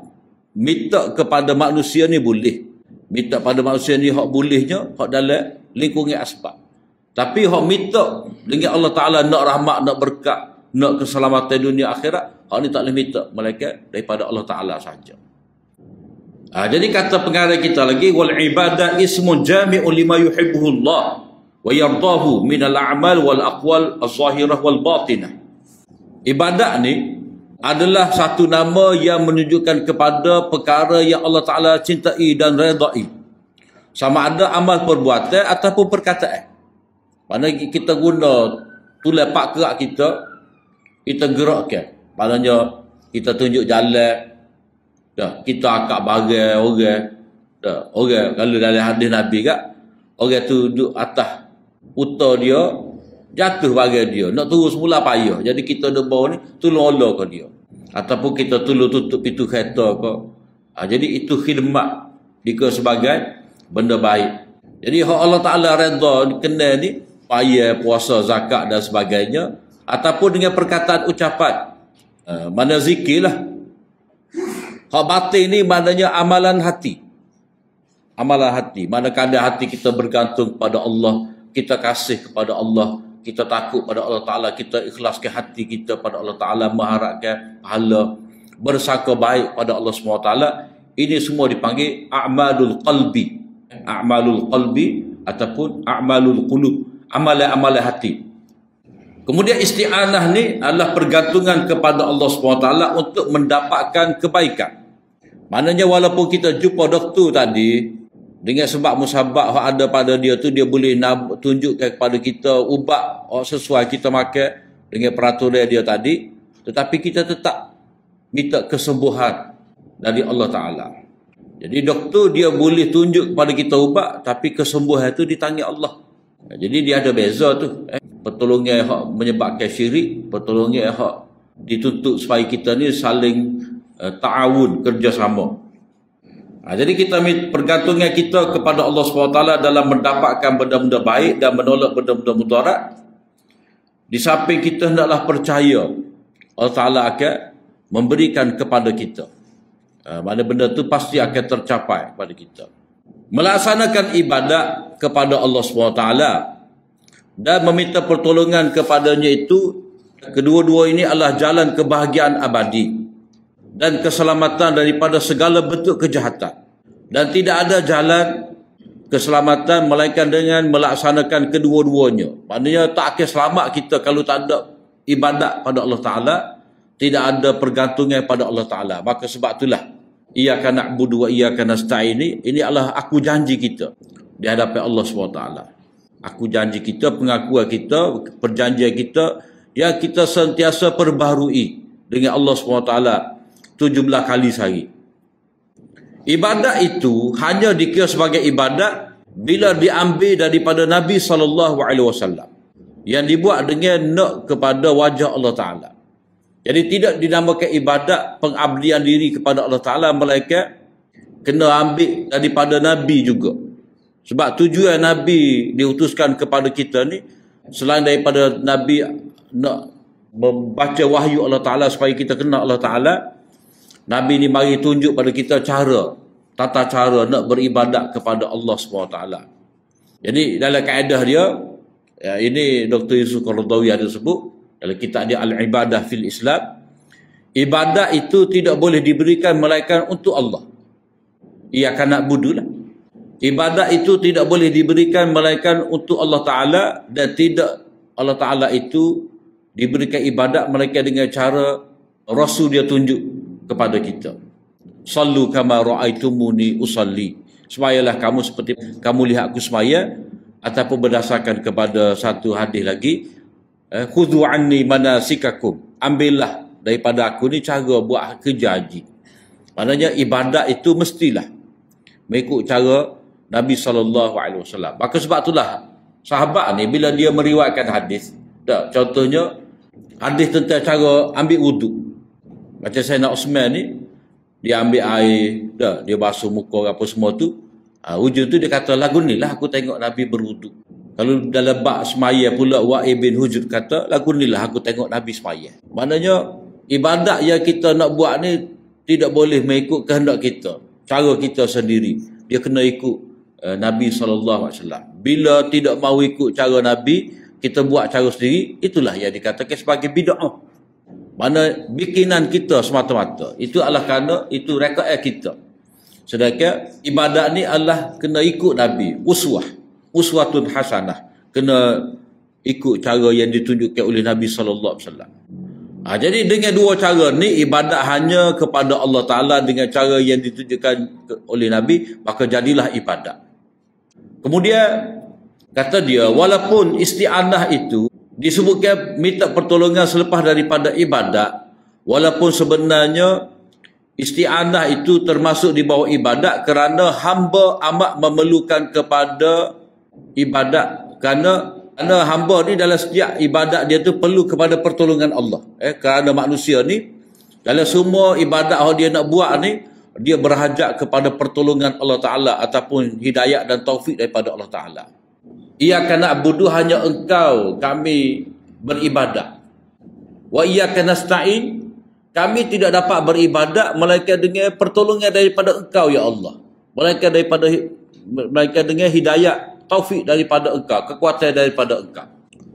minta kepada manusia ni boleh. Minta pada manusia ni hak bolehnya, hak dalam lingkungan asbab. Tapi hak minta dengan Allah Ta'ala nak rahmat, nak berkat, nak keselamatan dunia akhirat, hak ni tak boleh minta, melainkan daripada Allah Ta'ala saja. Jadi kata pengarang kita lagi, wal ibadah ismun jami'un lima yuhibbuhu Allah wa yardahu min al-a'mal wal aqwal az-zahirah wal batinah. Ibadat ni adalah satu nama yang menunjukkan kepada perkara yang Allah Ta'ala cintai dan redai. Sama ada amal perbuatan ataupun perkataan. Maknanya kita guna tulang pak gerak kita gerakkan. Maknanya kita tunjuk jalan, kita akak barang orang. Orang kalau dalam hadis Nabi kat, orang tu duduk atas utara dia, jatuh barang dia, nak turun semula payah. Jadi kita di bawah ni tolong Allah ke dia, ataupun kita tolong tutup pintu kereta ke. Jadi itu khidmat dikira sebagai benda baik. Jadi hak Allah Ta'ala redha kenal ni payah, puasa, zakat dan sebagainya, ataupun dengan perkataan ucapan, mana zikir lah. Hak batin ni maknanya amalan hati. Amalan hati, mana kadang hati kita bergantung kepada Allah, kita kasih kepada Allah, kita takut pada Allah Ta'ala, kita ikhlaskan hati kita pada Allah Ta'ala, mengharapkan pahala, bersangka baik pada Allah SWT. Ini semua dipanggil a'malul qalbi. A'malul qalbi ataupun a'malul qulub, amalan-amalan hati. Kemudian isti'anah ni adalah pergantungan kepada Allah SWT untuk mendapatkan kebaikan. Maknanya walaupun kita jumpa doktor tadi, dengan sebab musabab yang ada pada dia tu, dia boleh tunjukkan kepada kita ubat sesuai kita makan dengan peraturan dia tadi, tetapi kita tetap minta kesembuhan dari Allah Ta'ala. Jadi doktor dia boleh tunjuk kepada kita ubat, tapi kesembuhan itu di tangan Allah. Jadi dia ada beza tu. Pertolongan yang menyebabkan syirik, pertolongan yang dituntut supaya kita ni saling ta'awun, kerjasama. Jadi kita pergantungan kita kepada Allah SWT dalam mendapatkan benda-benda baik dan menolak benda-benda mudarat. Di samping kita hendaklah percaya Allah Ta'ala akan memberikan kepada kita. Mana benda tu pasti akan tercapai kepada kita. Melaksanakan ibadat kepada Allah SWT dan meminta pertolongan kepadanya itu, kedua-dua ini adalah jalan kebahagiaan abadi dan keselamatan daripada segala bentuk kejahatan. Dan tidak ada jalan keselamatan melainkan dengan melaksanakan kedua-duanya. Maknanya tak akan selamat kita kalau tak ada ibadat pada Allah Ta'ala, tidak ada pergantungan pada Allah Ta'ala. Maka sebab itulah iyyaka na'budu wa iyyaka nasta'in, ini adalah aku janji kita di hadapan Allah SWT. Aku janji kita, pengakuan kita, perjanjian kita yang kita sentiasa perbaharui dengan Allah SWT 17 kali sehari. Ibadat itu hanya dikira sebagai ibadat bila diambil daripada Nabi SAW, yang dibuat dengan nak kepada wajah Allah Ta'ala. Jadi tidak dinamakan ibadat pengabdian diri kepada Allah Ta'ala, melainkan kena ambil daripada Nabi juga. Sebab tujuan Nabi diutuskan kepada kita ni, selain daripada Nabi nak membaca wahyu Allah Ta'ala supaya kita kenal Allah Ta'ala, Nabi ni mari tunjuk pada kita tata cara nak beribadat kepada Allah SWT. Jadi dalam kaedah dia, ini Dr. Yusuf Qaradawi ada sebut dalam kitab dia Al-Ibadah fil Islam, ibadat itu tidak boleh diberikan melainkan untuk Allah. Ia akan nak budulah. Ibadat itu tidak boleh diberikan melainkan untuk Allah Ta'ala, dan tidak Allah Ta'ala itu diberikan ibadat melainkan dengan cara Rasul dia tunjuk kepada kita. Sallu kama ra'aitumuni usalli. Semayalah kamu seperti kamu lihat aku semaya. Ataupun berdasarkan kepada satu hadis lagi, khudhu anni manasikakum. Ambillah daripada aku ni cara buat kerja haji. Maknanya ibadat itu mestilah mengikut cara Nabi SAW. Maka sebab itulah sahabat ni bila dia meriwayatkan hadis, contohnya hadis tentang cara ambil wuduk. Macam Sayyidina Osman ni, dia ambil air, dia basuh muka apa semua tu. Hujung tu dia kata, lagu ni lah aku tengok Nabi berwuduk. Kalau dalam bab semaya pula, Wa'ib bin Hujr kata, lagu ni lah aku tengok Nabi semaya. Maknanya ibadat yang kita nak buat ni tidak boleh mengikut kehendak kita, cara kita sendiri. Dia kena ikut Nabi SAW. Bila tidak mahu ikut cara Nabi, kita buat cara sendiri, itulah yang dikatakan sebagai bid'ah. Mana bikinan kita semata-mata. Itu adalah kerana itu rekod kita. Sedangkan ibadat ni adalah kena ikut Nabi. Uswatun hasanah. Kena ikut cara yang ditunjukkan oleh Nabi SAW. Jadi dengan dua cara ni, ibadat hanya kepada Allah Ta'ala dengan cara yang ditunjukkan oleh Nabi, maka jadilah ibadat. Kemudian kata dia, walaupun isti'anah itu disebutkan minta pertolongan selepas daripada ibadat, walaupun sebenarnya isti'anah itu termasuk di bawah ibadat, kerana hamba amat memerlukan kepada ibadat. Kerana hamba ni dalam setiap ibadat dia tu perlu kepada pertolongan Allah. Kerana manusia ni dalam semua ibadat yang dia nak buat ni, dia berhajat kepada pertolongan Allah Ta'ala ataupun hidayat dan taufik daripada Allah Ta'ala. Iyyaka na'budu, hanya engkau kami beribadat. Wa iyyaka nasta'in, kami tidak dapat beribadat melainkan dengan pertolongan daripada engkau ya Allah. Melainkan dengan hidayat, taufik daripada engkau, kekuatan daripada engkau.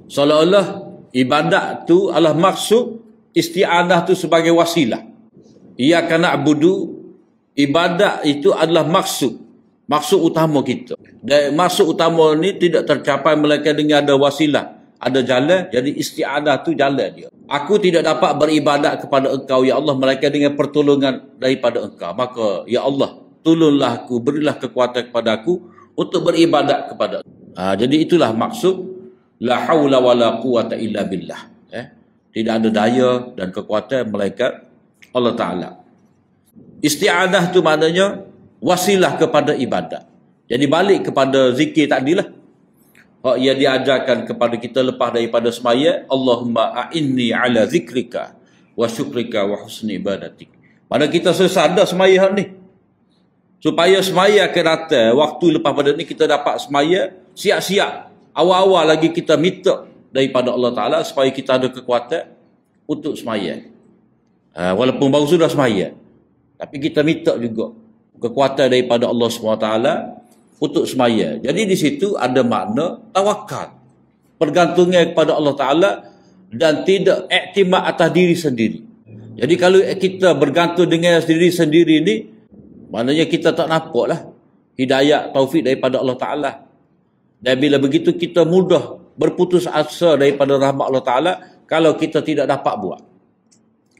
Seolah-olah ibadat tu adalah maksud, isti'anah tu sebagai wasilah. Iyyaka na'budu, ibadat itu adalah maksud utama kita. Dan maksud utama ni tidak tercapai melainkan dengan ada wasilah, ada jalan. Jadi isti'anah tu jalan dia. Aku tidak dapat beribadat kepada engkau ya Allah melainkan dengan pertolongan daripada engkau. Maka ya Allah, tolonglah aku, berilah kekuatan kepada aku untuk beribadat kepada engkau. Jadi itulah maksud la haula wala quwata illa billah. Tidak ada daya dan kekuatan melainkan Allah Ta'ala. Isti'anah tu maknanya wasilah kepada ibadat. Jadi balik kepada zikir tadilah. Yang diajarkan kepada kita lepas daripada semaya, Allahumma a'inni ala zikrika wa syukrika wa husni ibadatik. Mana kita selesai dah semaya ni. Supaya semaya akan datang, waktu lepas pada ni kita dapat semaya, siap-siap. Awal-awal lagi kita minta daripada Allah Ta'ala supaya kita ada kekuatan untuk semaya. Walaupun baru sudah semaya, tapi kita minta juga kekuatan daripada Allah SWT untuk semaya. Jadi di situ ada makna tawakal, pergantungan kepada Allah Ta'ala dan tidak iktimad atas diri sendiri. Jadi kalau kita bergantung dengan diri sendiri ni, maknanya kita tak nampak lah hidayat, taufik daripada Allah Ta'ala. Dan bila begitu kita mudah berputus asa daripada rahmat Allah Ta'ala kalau kita tidak dapat buat.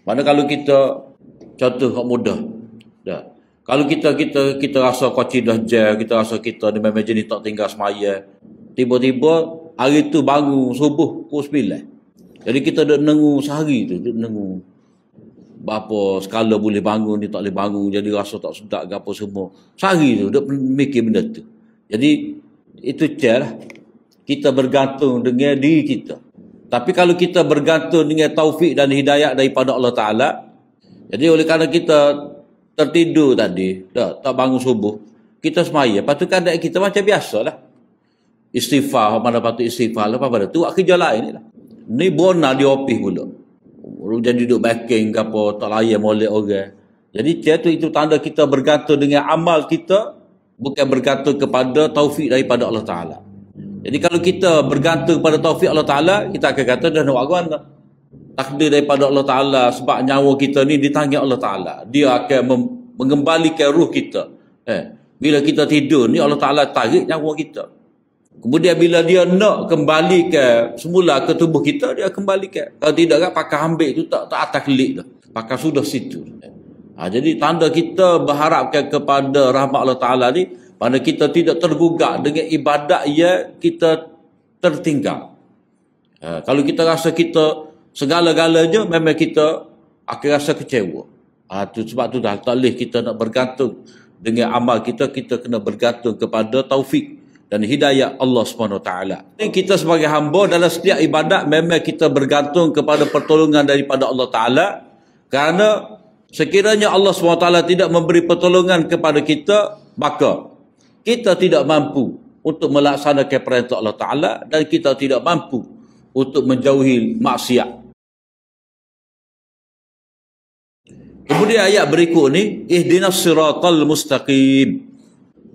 Mana kalau kita, contoh kok mudah. Kalau kita rasa koci dah jam, kita rasa kita ni memang jenis tak tinggal semaya. Tiba-tiba hari tu bangun subuh pukul 9. Jadi kita dah nengu sehari tu, nengu. Berapa skala boleh bangun, ni tak boleh bangun, jadi rasa tak sedap ke apa semua. Sehari tu, dia mikir benda tu. Jadi, itu cara kita bergantung dengan diri kita. Tapi kalau kita bergantung dengan taufik dan hidayat daripada Allah Ta'ala, jadi oleh kerana kita tertidur tadi, tak bangun subuh, kita semaya. Lepas tu keadaan kita macam biasa lah. Istighfar, mana patut istighfar, lepas pada tu buat kerja lain lah. Ni bona di ofis pula. jadi duduk backing ke apa, tak layan molek orang. Jadi itu tanda kita bergantung dengan amal kita, bukan bergantung kepada taufik daripada Allah Ta'ala. Jadi kalau kita bergantung kepada taufik Allah Ta'ala, kita akan kata dah nak buat apa? Takdir daripada Allah Ta'ala, sebab nyawa kita ni di tangan Allah Ta'ala. Dia akan mengembalikan ruh kita. Bila kita tidur ni, Allah Ta'ala tarik nyawa kita. Kemudian bila dia nak kembalikan semula ke tubuh kita, dia kembalikan. Kalau tidak kan pakai ambil tu tak atas klik tu. Pakai sudah situ. Jadi tanda kita berharapkan kepada rahmat Allah Ta'ala ni, mana kita tidak tergugak dengan ibadat yang kita tertinggal. Kalau kita rasa kita segala-galanya, memang kita akan rasa kecewa. Sebab tu dah tak boleh kita nak bergantung dengan amal kita, kita kena bergantung kepada taufik dan hidayah Allah SWT. Kita sebagai hamba dalam setiap ibadat memang kita bergantung kepada pertolongan daripada Allah Ta'ala, kerana sekiranya Allah SWT tidak memberi pertolongan kepada kita, maka kita tidak mampu untuk melaksanakan perintah Allah Ta'ala dan kita tidak mampu untuk menjauhi maksiat. Kemudian ayat berikut ni, ihdinas siratal mustaqim.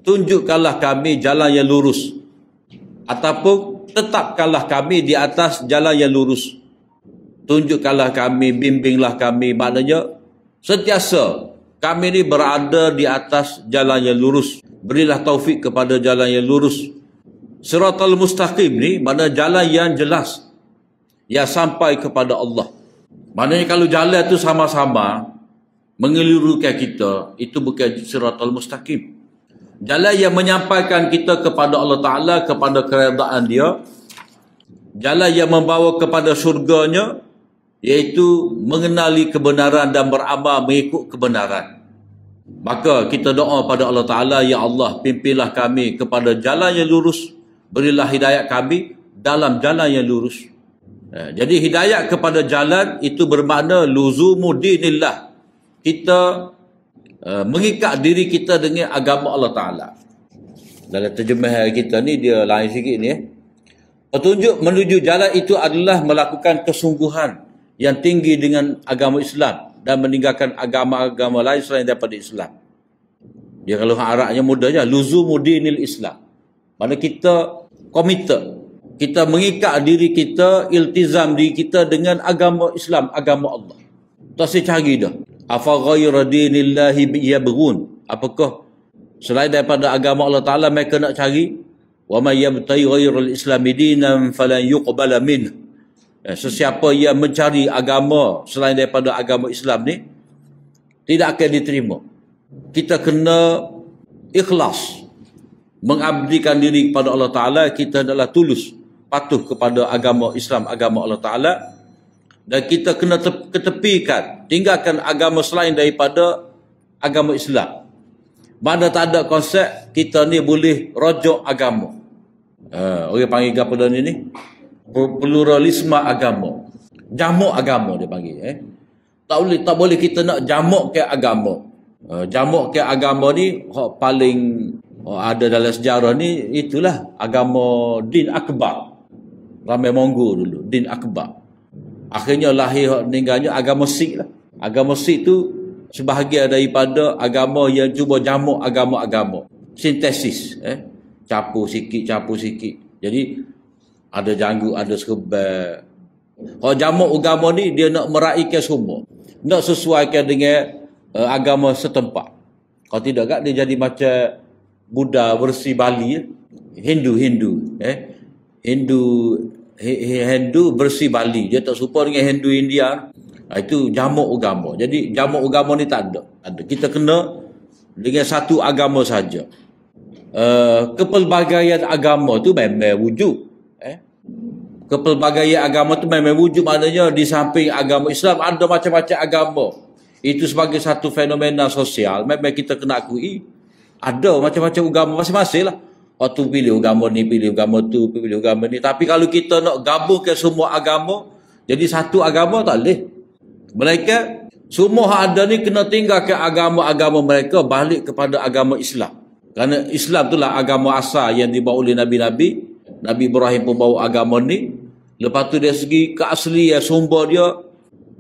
Tunjukkanlah kami jalan yang lurus, ataupun tetapkanlah kami di atas jalan yang lurus. Tunjukkanlah kami, bimbinglah kami, maknanya sentiasa kami ni berada di atas jalan yang lurus. Berilah taufik kepada jalan yang lurus. Siratal mustaqim ni mana jalan yang jelas, yang sampai kepada Allah. Maknanya kalau jalan tu sama-sama mengelirukan kita, itu bukan siratal mustaqim. Jalan yang menyampaikan kita kepada Allah Ta'ala, kepada keredaan dia, jalan yang membawa kepada syurganya, iaitu mengenali kebenaran dan beramal mengikut kebenaran. Maka kita doa pada Allah Ta'ala, ya Allah, pimpinlah kami kepada jalan yang lurus, berilah hidayat kami dalam jalan yang lurus. Jadi hidayat kepada jalan itu bermakna luzumu dinillah. Kita mengikat diri kita dengan agama Allah Ta'ala. Dalam terjemahan kita ni dia lain sikit ni. Petunjuk menuju jalan itu adalah melakukan kesungguhan yang tinggi dengan agama Islam dan meninggalkan agama-agama lain selain daripada Islam. Dia kalau Arabnya mudahnya luzumu dinil Islam. Mana kita komited, kita mengikat diri kita, iltizam diri kita dengan agama Islam, agama Allah. Tak saya cari dah. Afa ghayra dinillahi yabghun. Apakah selain daripada agama Allah Ta'ala mereka nak cari? Wa may yabtaghi ghayral islami dinan falan yuqbala minhu. Sesiapa yang mencari agama selain daripada agama Islam ni, tidak akan diterima. Kita kena ikhlas mengabdikan diri kepada Allah Ta'ala. Kita adalah tulus patuh kepada agama Islam, agama Allah Ta'ala, dan kita kena ketepikan, tinggalkan agama selain daripada agama Islam. Mana tak ada konsep kita ni boleh rojok agama. Orang panggil apa dah ni? Pluralisme agama. Jamuk agama dia panggil. Tak boleh kita nak jamuk ke agama. Jamuk ke agama ni paling ada dalam sejarah ni, itulah agama din akbar. Ramai Mongol dulu, din akbar. Akhirnya lahir meninggalnya agama Sikh lah. Agama Sikh tu sebahagian daripada agama yang cuba jamuk agama-agama. Sintesis. Campur sikit. Jadi ada janggut, ada serba. Kalau jamuk agama ni, dia nak meraihkan semua. Nak sesuaikan dengan agama setempat. Kalau tidak kan dia jadi macam Buddha versi Bali. Hindu versi Bali. Dia tak serupa dengan Hindu India. Itu jamuk agama. Jadi jamuk agama ni tak ada. Kita kena dengan satu agama saja. Kepelbagaian agama tu memang wujud. Kepelbagaian agama tu memang wujud, maknanya di samping agama Islam ada macam-macam agama. Itu sebagai satu fenomena sosial. Memang kita kena akui. Ada macam-macam agama masing-masing lah. Waktu pilih agama ni, pilih agama tu, pilih agama ni. Tapi kalau kita nak gabungkan semua agama, jadi satu agama tak boleh. Mereka, semua yang ada ni kena tinggalkan agama-agama mereka, balik kepada agama Islam. Kerana Islam itulah agama asal yang dibawa oleh Nabi-Nabi. Nabi Ibrahim pun bawa agama ni. Lepas tu dari segi keaslian sumber dia,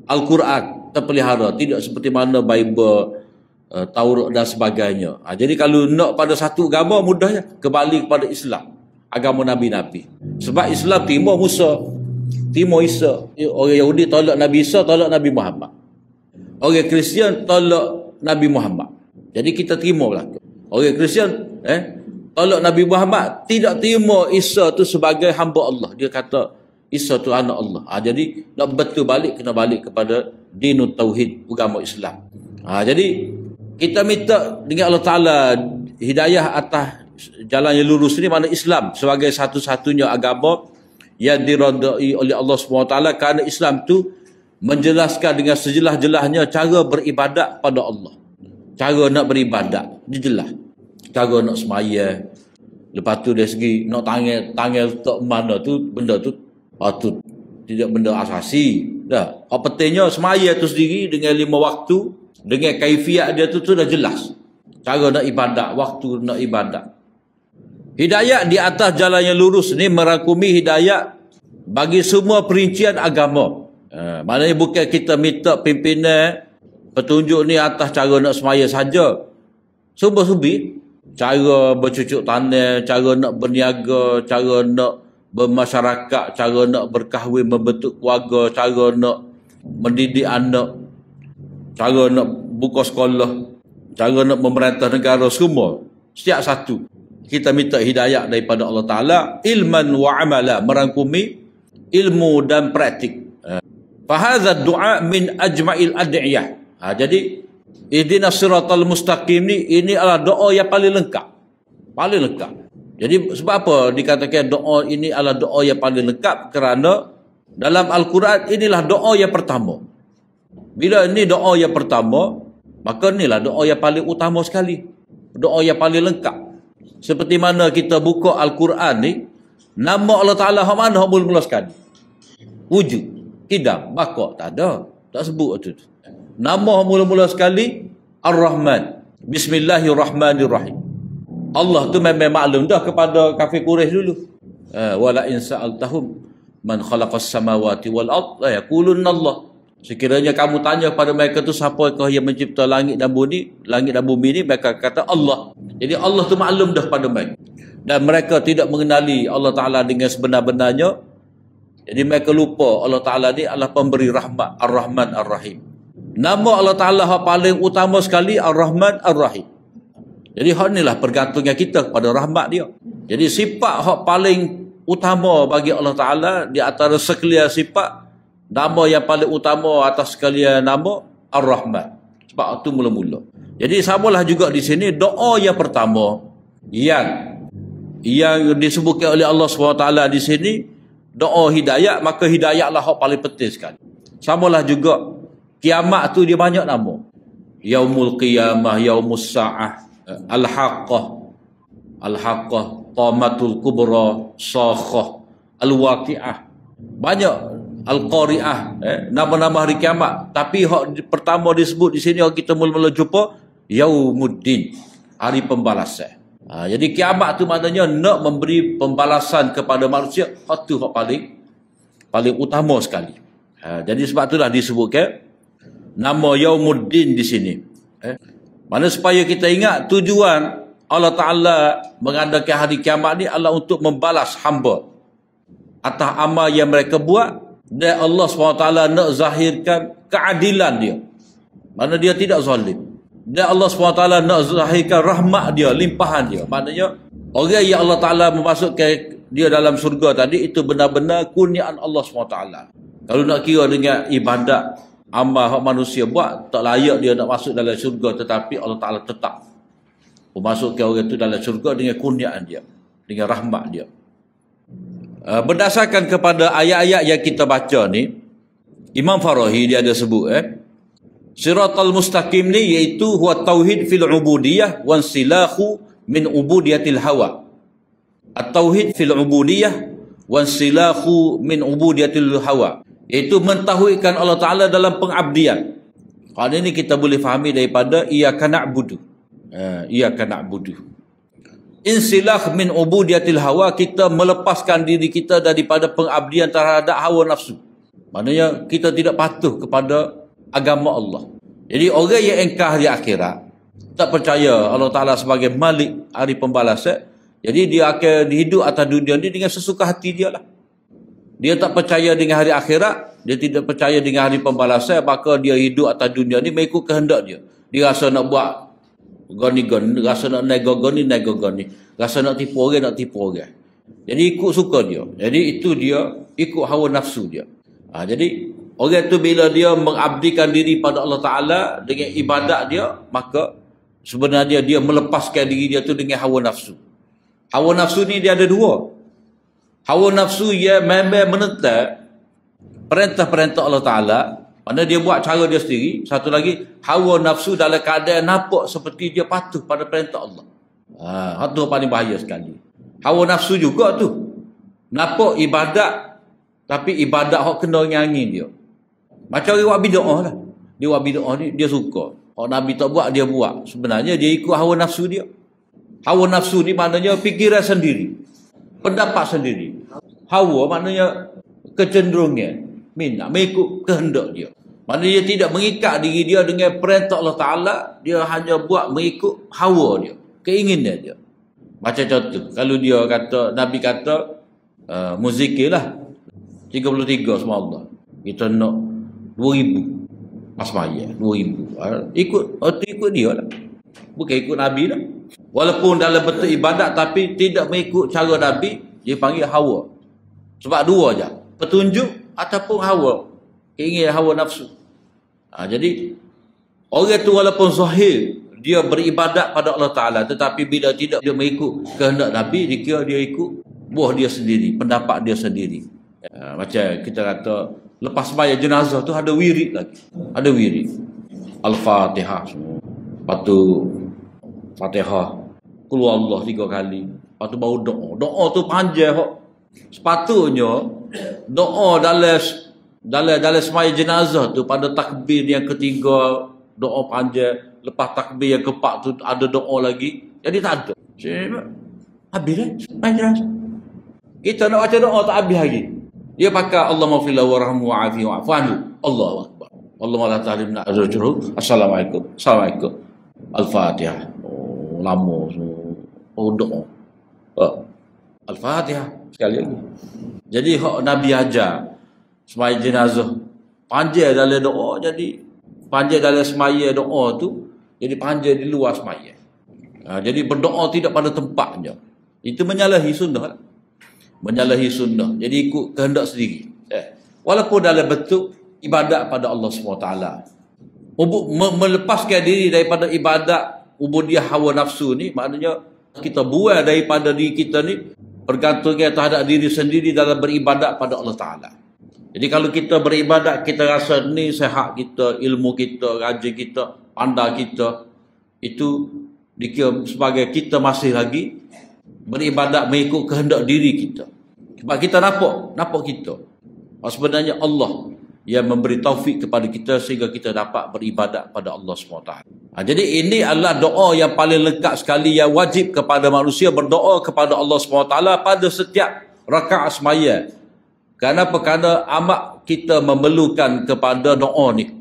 Al-Quran terpelihara, tidak seperti mana Bible, Taurat dan sebagainya. Jadi kalau nak pada satu agama, mudahnya kembali kepada Islam, agama Nabi-Nabi. Sebab Islam timur Musa, timur Isa. Orang Yahudi tolak Nabi Isa, tolak Nabi Muhammad. Orang Kristian tolak Nabi Muhammad. Jadi kita terima lah. Orang Kristian tolak Nabi Muhammad, tidak terima Isa tu sebagai hamba Allah. Dia kata Isa tu anak Allah. Jadi nak betul balik, kena balik kepada dinut tauhid, agama Islam. Jadi kita minta dengan Allah Ta'ala hidayah atas jalan yang lurus ni, mana Islam sebagai satu-satunya agama yang diridai oleh Allah SWT, kerana Islam tu menjelaskan dengan sejelas-jelasnya cara beribadat pada Allah. Cara nak beribadat dia jelas. Cara nak semaya, lepas tu dari segi nak tangan letak mana tu, benda tu tu tidak benda asasi dah. Apa pentingnya semaya tu sendiri dengan 5 waktu, dengan kaifiat dia tu dah jelas. Cara nak ibadat, waktu nak ibadat. Hidayat di atas jalan yang lurus ni merangkumi hidayat bagi semua perincian agama. Maknanya bukan kita minta pimpinan petunjuk ni atas cara nak semaya saja. Subuh-subi, cara bercucuk tanah, cara nak berniaga, cara nak bermasyarakat, cara nak berkahwin, membentuk keluarga, cara nak mendidik anak, cara nak buka sekolah, cara nak memerintah negara, semua. Setiap satu kita minta hidayah daripada Allah Ta'ala, ilman wa amala, merangkumi ilmu dan praktik. Fahadha du'a min ajma'il ad'iyah. Jadi ihdinas siratal mustaqim ni, ini adalah doa yang paling lengkap. Paling lengkap. Jadi sebab apa dikatakan doa ini adalah doa yang paling lengkap? Kerana dalam Al-Quran inilah doa yang pertama. Bila ini doa yang pertama, maka inilah doa yang paling utama sekali. Doa yang paling lengkap. Seperti mana kita buka Al-Quran ni, nama Allah Ta'ala hak mana hak mula-mula sekali? Wujud, kidam, bakak, tak ada. Tak sebut tu. Nama mula-mula sekali Ar-Rahman. Bismillahirrahmanirrahim. Allah tu memang maklum dah kepada kafir Quraisy dulu. Wala in sa'altahum man khalaqas samawati wal ard la yaqulunna Allah. Sekiranya kamu tanya pada mereka tu siapakah yang mencipta langit dan bumi ni, mereka kata Allah. Jadi Allah tu maklum dah pada mereka. Dan mereka tidak mengenali Allah Ta'ala dengan sebenar-benarnya. Jadi mereka lupa Allah Ta'ala ni adalah pemberi rahmat, Ar-Rahman Ar-Rahim. Nama Allah Ta'ala yang paling utama sekali Ar-Rahman Ar-Rahim. Jadi hak inilah pergantungan kita kepada rahmat dia. Jadi sifat hak paling utama bagi Allah Ta'ala di antara sekalian sifat, nama yang paling utama atas sekalian nama Ar-Rahman. Sebab itu mula-mula. Jadi samalah juga di sini doa yang pertama yang disebutkan oleh Allah SWT di sini, doa hidayat, maka hidayatlah hak paling penting sekali. Samalah juga kiamat tu dia banyak nama. Yaumul Qiyamah, Yaumus Sa'ah, Al-Haqqah, Qamatul Kubra, Sakhah, Al-Waqi'ah. Banyak, Al-Qari'ah, nama-nama hari kiamat. Tapi hak pertama disebut di sini, kita mula-mula jumpa Yaumuddin, hari pembalasan. Jadi kiamat tu maknanya nak memberi pembalasan kepada manusia. Hak tu hak paling utama sekali. Jadi sebab itulah disebutkan nama Yaumuddin di sini. Mana supaya kita ingat tujuan Allah Ta'ala mengadakan hari kiamat ni adalah untuk membalas hamba atas amal yang mereka buat, dan Allah SWT nak zahirkan keadilan dia. Mana dia tidak zalim. Dan Allah SWT nak zahirkan rahmat dia, limpahan dia. Maknanya orang yang Allah Ta'ala memasukkan dia dalam surga tadi, itu benar-benar kurniaan Allah SWT. Kalau nak kira dengan ibadat, amal yang manusia buat, tak layak dia nak masuk dalam surga. Tetapi Allah Ta'ala tetap memasukkan orang itu dalam surga dengan kurniaan dia, dengan rahmat dia. Berdasarkan kepada ayat-ayat yang kita baca ni, Imam Farahi dia ada sebut Siratal mustaqim ni iaitu huwa tauhid fil ubudiyah wan silahu min ubudiyatil hawa. At-tauhid fil ubudiyah wan silahu min ubudiyatil hawa. Iaitu mentauhidkan Allah Ta'ala dalam pengabdian. Hal ini kita boleh fahami daripada iyyaka na'budu. Iyyaka na'budu. Insilah min ubudiyatil hawa, kita melepaskan diri kita daripada pengabdian terhadap hawa nafsu. Maknanya kita tidak patuh kepada agama Allah. Jadi orang yang engkar hari akhirat, tak percaya Allah Ta'ala sebagai Malik hari pembalasan, jadi dia akan hidup atas dunia ni dengan sesuka hati dia lah. Dia tak percaya dengan hari akhirat, dia tidak percaya dengan hari pembalasan, maka dia hidup atas dunia ni mengikut kehendak dia. Dia rasa nak buat goni-goni, rasa nak nego goni, rasa nak tipu orang, Jadi ikut suka dia. Jadi itu dia ikut hawa nafsu dia. Jadi orang tu bila dia mengabdikan diri pada Allah Ta'ala dengan ibadat dia, maka sebenarnya dia melepaskan diri dia tu dengan hawa nafsu. Hawa nafsu ni dia ada dua. Hawa nafsu ia memang menentang perintah-perintah Allah Ta'ala, mana dia buat cara dia sendiri. Satu lagi, hawa nafsu dalam keadaan nampak seperti dia patuh pada perintah Allah. Itu paling bahaya sekali. Hawa nafsu juga tu nampak ibadat, tapi ibadat hak kena dengan angin dia. Macam orang buat bid'ah lah. Dia buat bid'ah ni, dia suka. Hak Nabi tak buat, dia buat. Sebenarnya dia ikut hawa nafsu dia. Hawa nafsu ni maknanya fikiran sendiri, pendapat sendiri. Hawa maknanya kecenderungan, minat, mengikut kehendak dia. Maknanya dia tidak mengikat diri dia dengan perintah Allah Ta'ala. Dia hanya buat mengikut hawa dia, keinginan dia. Macam contoh, kalau dia kata, Nabi kata, muzikir lah 33 semua Allah, kita nak 2,000 asmaya, 2,000. Ikut dia lah, bukan ikut Nabi lah. Walaupun dalam bentuk ibadat, tapi tidak mengikut cara Nabi, dia panggil hawa. Sebab dua je, petunjuk ataupun hawa, keinginan, hawa nafsu. Jadi orang tu walaupun zahir dia beribadat pada Allah Ta'ala, tetapi bila tidak dia mengikut kehendak Nabi, dikira dia ikut buah dia sendiri, pendapat dia sendiri. Macam kita kata lepas sembahyang jenazah tu ada wirid lagi, ada wirid Al-Fatihah semua, lepas tu Fatihah, Qul Allah 3 kali, lepas tu baru doa tu panjang. Sepatutnya doa dalam sembahyang jenazah tu pada takbir yang ketiga doa panjang, lepas takbir yang keempat tu ada doa lagi. Jadi tak ada, habis dah sembahyang jenazah. Kita nak baca doa tak habis lagi. Dia pakai Allahumma fillahu warhamhu wa'afi wa'fu anhu. Allahu akbar. Allahumma la tahrimna ajruhu. Assalamualaikum. Assalamualaikum. Al-Fatihah. Lama semua. Doa. Al-Fatihah sekali lagi. Jadi hak Nabi ajar sembahyang jenazah panjang dalam doa, jadi panjang dalam sembahyang doa tu, jadi panjang di luar sembahyang. Jadi berdoa tidak pada tempatnya. Itu menyalahi sunnah. Menyalahi sunnah. Jadi ikut kehendak sendiri. Walaupun dalam bentuk ibadat pada Allah SWT. Melepaskan diri daripada ibadat ubudiyah hawa nafsu ni, maknanya kita buang daripada diri kita ni, bergantungnya terhadap diri sendiri dalam beribadat pada Allah Ta'ala. Jadi kalau kita beribadat, kita rasa ni sehat kita, ilmu kita, rajin kita, pandai kita, itu dikira sebagai kita masih lagi beribadat mengikut kehendak diri kita. Sebab kita nampak kita. Sebenarnya Allah yang memberi taufik kepada kita sehingga kita dapat beribadat pada Allah SWT. Jadi ini adalah doa yang paling lengkap sekali, yang wajib kepada manusia berdoa kepada Allah SWT pada setiap rakaat sembahyang. Kenapa? Kerana amat kita memerlukan kepada doa ni.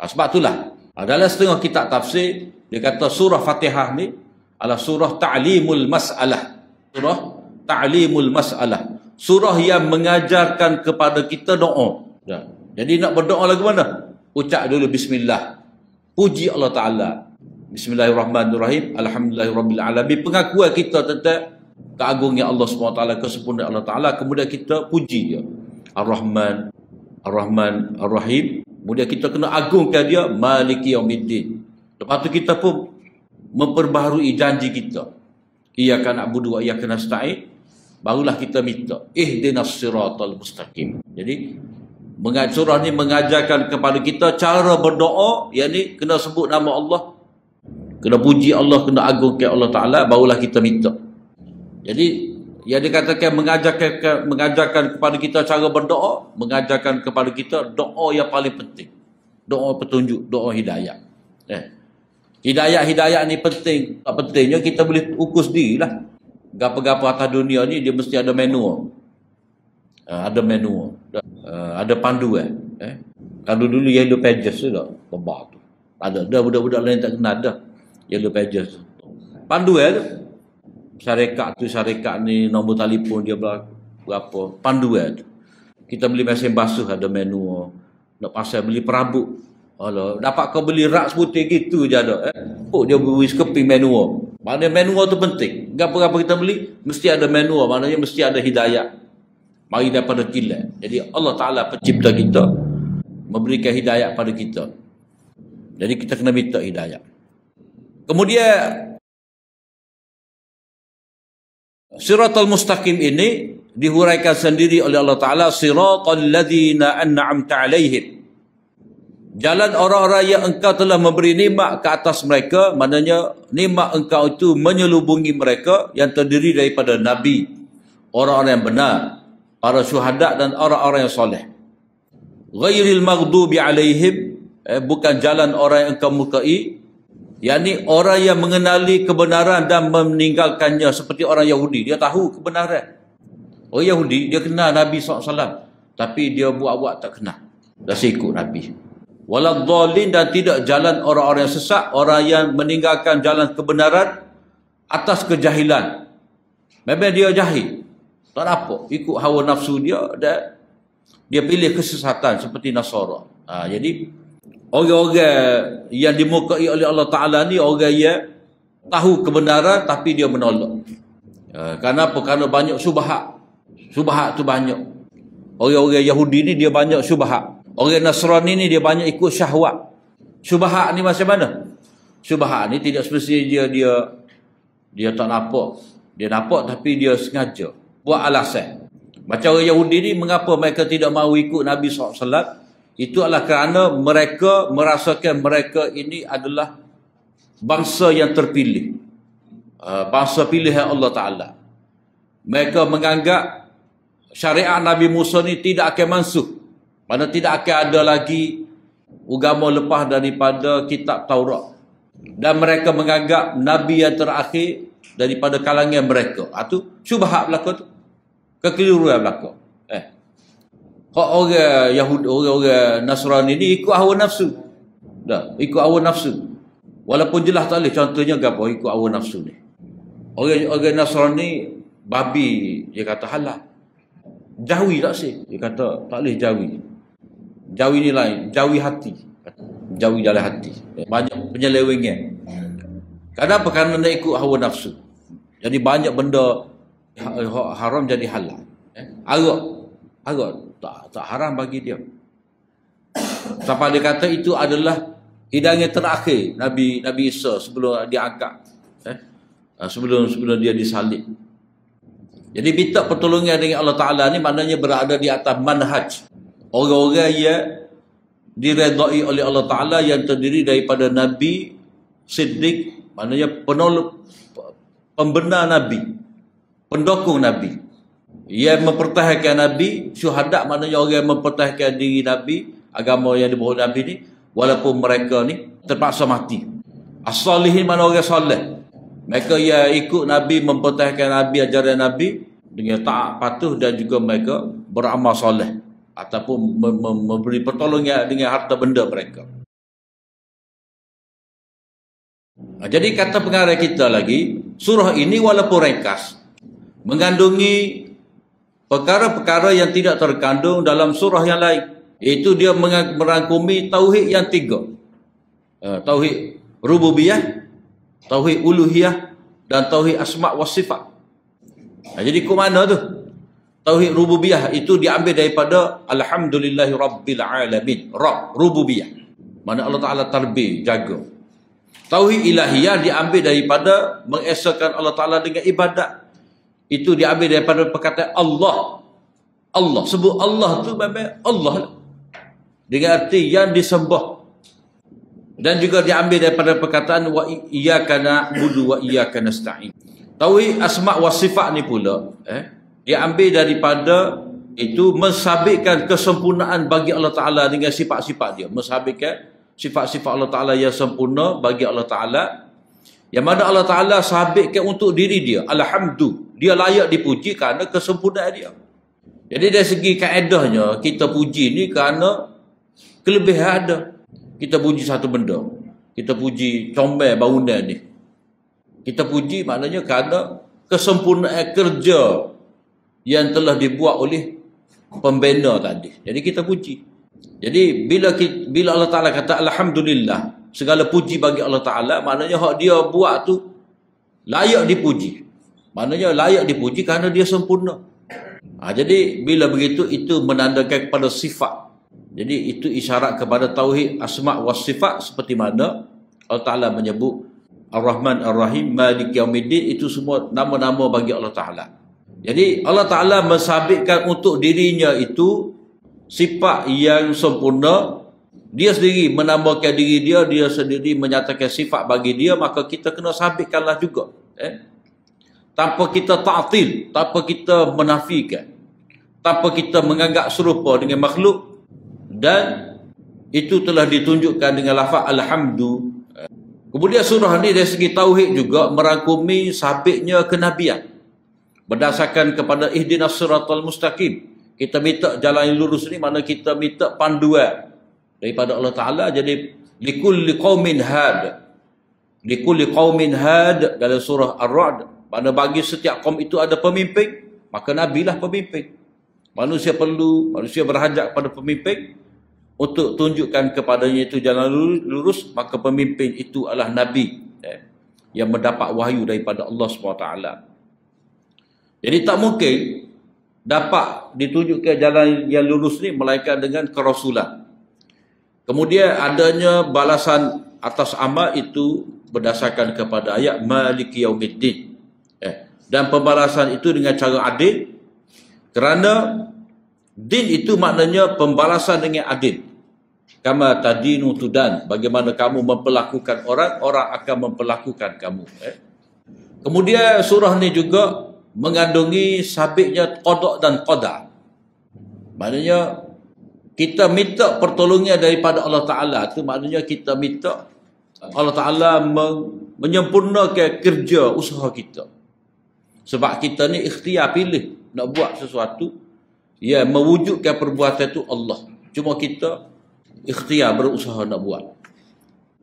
Sebab itulah dalam setengah kitab tafsir dia kata surah Fatihah ni adalah surah ta'limul mas'alah. Surah ta'limul mas'alah. Surah yang mengajarkan kepada kita doa. Jadi nak berdoa lagu mana? Ucap dulu bismillah. Puji Allah Ta'ala. Bismillahirrahmanirrahim. Alhamdulillahirabbil alamin. Pengakuan kita tentang keagungnya Allah SWT, kesempurnaan Allah Ta'ala. Kemudian kita puji dia. Ar-Rahman, Ar-Rahman, Ar-Rahim. Kemudian kita kena agungkan dia. Maliki yaumiddin. Lepas tu kita pun memperbaharui janji kita. Iyyaka na'budu wa iyyaka nasta'in. Barulah kita minta ihdinas siratal mustaqim. Jadi surah ni mengajarkan kepada kita cara berdoa, yakni kena sebut nama Allah, kena puji Allah, kena agungkan Allah Ta'ala, barulah kita minta. Jadi yang dikatakan mengajarkan kepada kita cara berdoa, mengajarkan kepada kita doa yang paling penting, doa petunjuk, doa hidayah. Hidayah ni penting. Tak pentingnya kita boleh ukur sendirilah. Gapa-gapa atas dunia ni dia mesti ada manual. Ada manual. Ada panduan. Kalau dulu Yellow Pages tu tak, lebar tu. Ada budak-budak lain tak kenal dah Yellow Pages tu. Panduan tu. Syarikat ni nombor telefon dia berapa. Panduan tu. Kita beli mesin basuh ada menu. Nak pasal beli perabot. Alah, dapat kau beli rak seputih gitu je ada. Dia beri sekeping menu. Maknanya menu tu penting. Apa-apa kita beli mesti ada menu. Maknanya mesti ada hidayah. Mari daripada kilat. Jadi Allah Ta'ala pencipta kita memberikan hidayah pada kita. Jadi kita kena minta hidayah. Kemudian Siratal Mustaqim ini dihuraikan sendiri oleh Allah Ta'ala, Siratal ladzina an'amta alaihim. Jalan orang-orang yang engkau telah memberi nikmat ke atas mereka, maknanya nikmat engkau itu menyelubungi mereka yang terdiri daripada Nabi, orang-orang yang benar, para syuhada dan orang-orang yang soleh. Ghairil maghdubi alaihim, bukan jalan orang yang engkau mukai, yakni orang yang mengenali kebenaran dan meninggalkannya, seperti orang Yahudi. Dia tahu kebenaran. Orang Yahudi, dia kenal Nabi SAW, tapi dia buat-buat tak kenal. Dah ikut Nabi. Waladhdallin, dan tidak jalan orang-orang yang sesat, orang yang meninggalkan jalan kebenaran atas kejahilan. Memang dia jahil. Tak apa, ikut hawa nafsu dia dan dia pilih kesesatan seperti Nasara. Jadi orang-orang yang dimukai oleh Allah Ta'ala ni orang yang tahu kebenaran tapi dia menolak. Kenapa? Kerana banyak syubhat. Syubhat tu banyak. Orang-orang Yahudi ni dia banyak syubhat. Orang Nasrani ni dia banyak ikut syahwat. Syubhat ni macam mana? Syubhat ni tidak semestinya dia tak nampak. Dia nampak tapi dia sengaja buat alasan. Macam orang Yahudi ni, mengapa mereka tidak mahu ikut Nabi SAW? Itu adalah kerana mereka merasakan mereka ini adalah bangsa yang terpilih. Bangsa pilihan Allah Ta'ala. Mereka menganggap syariat Nabi Musa ni tidak akan mansuh. Mana tidak akan ada lagi agama lepas daripada kitab Taurat. Dan mereka menganggap Nabi yang terakhir daripada kalangan mereka. Itu syubhat berlaku tu. Kekeliruan berlaku. Orang Yahudi, orang Nasrani ni ikut hawa nafsu. Ikut hawa nafsu. Walaupun jelas tak boleh. Contohnya apa? Ikut hawa nafsu ni. Orang Nasrani, babi, dia kata halal. Jawi tak sih? Dia kata tak boleh jawi. Jawi ni lain, jawi hati. Jawi dalam hati. Banyak penyelewengan. Kenapa? Kerana nak ikut hawa nafsu. Jadi banyak benda haram jadi halal. Arak tak haram bagi dia. Sampai dia kata itu adalah hidangan terakhir Nabi Isa sebelum dia angkat. Sebelum dia disalib. Jadi minta pertolongan dengan Allah Ta'ala ni maknanya berada di atas manhaj. Orang-orang yang diredai oleh Allah Ta'ala yang terdiri daripada Nabi, Siddiq, maknanya pembenar Nabi, pendukung Nabi. Yang mempertahankan Nabi, syuhada maknanya orang yang mempertahankan diri Nabi, agama yang dibawa Nabi ni, walaupun mereka ni terpaksa mati. As-salihin mana orang soleh. Mereka yang ikut Nabi, mempertahankan Nabi, ajaran Nabi dengan taat patuh, dan juga mereka beramal soleh ataupun memberi pertolongan dengan harta benda mereka. Jadi kata pengarang kita lagi, surah ini walaupun ringkas mengandungi perkara-perkara yang tidak terkandung dalam surah yang lain. Iaitu dia merangkumi tauhid yang tiga. Tauhid rububiyah, tauhid uluhiyah, dan tauhid asma' wa sifat. Jadi ke mana tu? Tauhid rububiyah itu diambil daripada alhamdulillahi rabbil alamin. Rabb, rububiyah. Mana Allah Ta'ala tarbih, jaga. Tauhid ilahiyah diambil daripada mengesakan Allah Ta'ala dengan ibadat. Itu diambil daripada perkataan Allah. Allah, sebut Allah tu memang Allah. Dengan arti yang disembah. Dan juga diambil daripada perkataan wa iyyaka na'budu wa iyyaka nasta'in. Tauhid asma' wa sifat ni pula diambil daripada itu mensabitkan kesempurnaan bagi Allah Ta'ala dengan sifat-sifat dia. Mensabitkan sifat-sifat Allah Ta'ala yang sempurna bagi Allah Ta'ala, yang mana Allah Ta'ala sabitkan untuk diri dia. Alhamdulillah, dia layak dipuji kerana kesempurnaan dia. Jadi dari segi kaedahnya, kita puji ni kerana kelebihan ada. Kita puji satu benda. Kita puji comel bangunan ni. Kita puji maknanya kerana kesempurnaan kerja yang telah dibuat oleh pembina tadi. Jadi kita puji. Jadi bila Allah Ta'ala kata Alhamdulillah, segala puji bagi Allah Ta'ala, maknanya hak dia buat tu layak dipuji. Maknanya layak dipuji kerana dia sempurna. Jadi bila begitu, itu menandakan kepada sifat. Jadi itu isyarat kepada tauhid asma' wa sifat, seperti mana Allah Ta'ala menyebut Ar-Rahman Ar-Rahim, Malik Yaumiddin, itu semua nama-nama bagi Allah Ta'ala. Jadi Allah Ta'ala mensabitkan untuk dirinya itu sifat yang sempurna. Dia sendiri menamakan diri dia, dia sendiri menyatakan sifat bagi dia, maka kita kena sabitkanlah juga. Tanpa kita ta'til, tanpa kita menafikan, tanpa kita menganggap serupa dengan makhluk. Dan itu telah ditunjukkan dengan lafaz Alhamdu. Kemudian surah ni dari segi tauhid juga merangkumi sabitnya kenabian. Berdasarkan kepada ihdinas siratal mustaqim. Kita minta jalan yang lurus ni, mana kita minta panduan daripada Allah Ta'ala. Jadi likulli qaumin had, likulli qaumin had dalam surah Ar-Ra'd, mana bagi setiap kaum itu ada pemimpin, maka nabilah pemimpin. Manusia berhajat pada pemimpin untuk tunjukkan kepadanya itu jalan lurus, maka pemimpin itu adalah nabi yang mendapat wahyu daripada Allah SWT. Jadi tak mungkin dapat ditunjukkan jalan yang lurus ni melainkan dengan kerasulan. Kemudian adanya balasan atas amal itu berdasarkan kepada ayat Maliki Yaumiddin. Dan pembalasan itu dengan cara adil, kerana din itu maknanya pembalasan dengan adil. Kama tadinu tudan, bagaimana kamu memperlakukan orang, orang akan memperlakukan kamu. Kemudian surah ni juga mengandungi sabitnya qada dan qadar. Maknanya kita minta pertolongan daripada Allah Ta'ala, itu maknanya kita minta Allah Ta'ala menyempurnakan kerja usaha kita. Sebab kita ni ikhtiar pilih nak buat sesuatu yang mewujudkan perbuatan itu Allah. Cuma kita ikhtiar berusaha nak buat.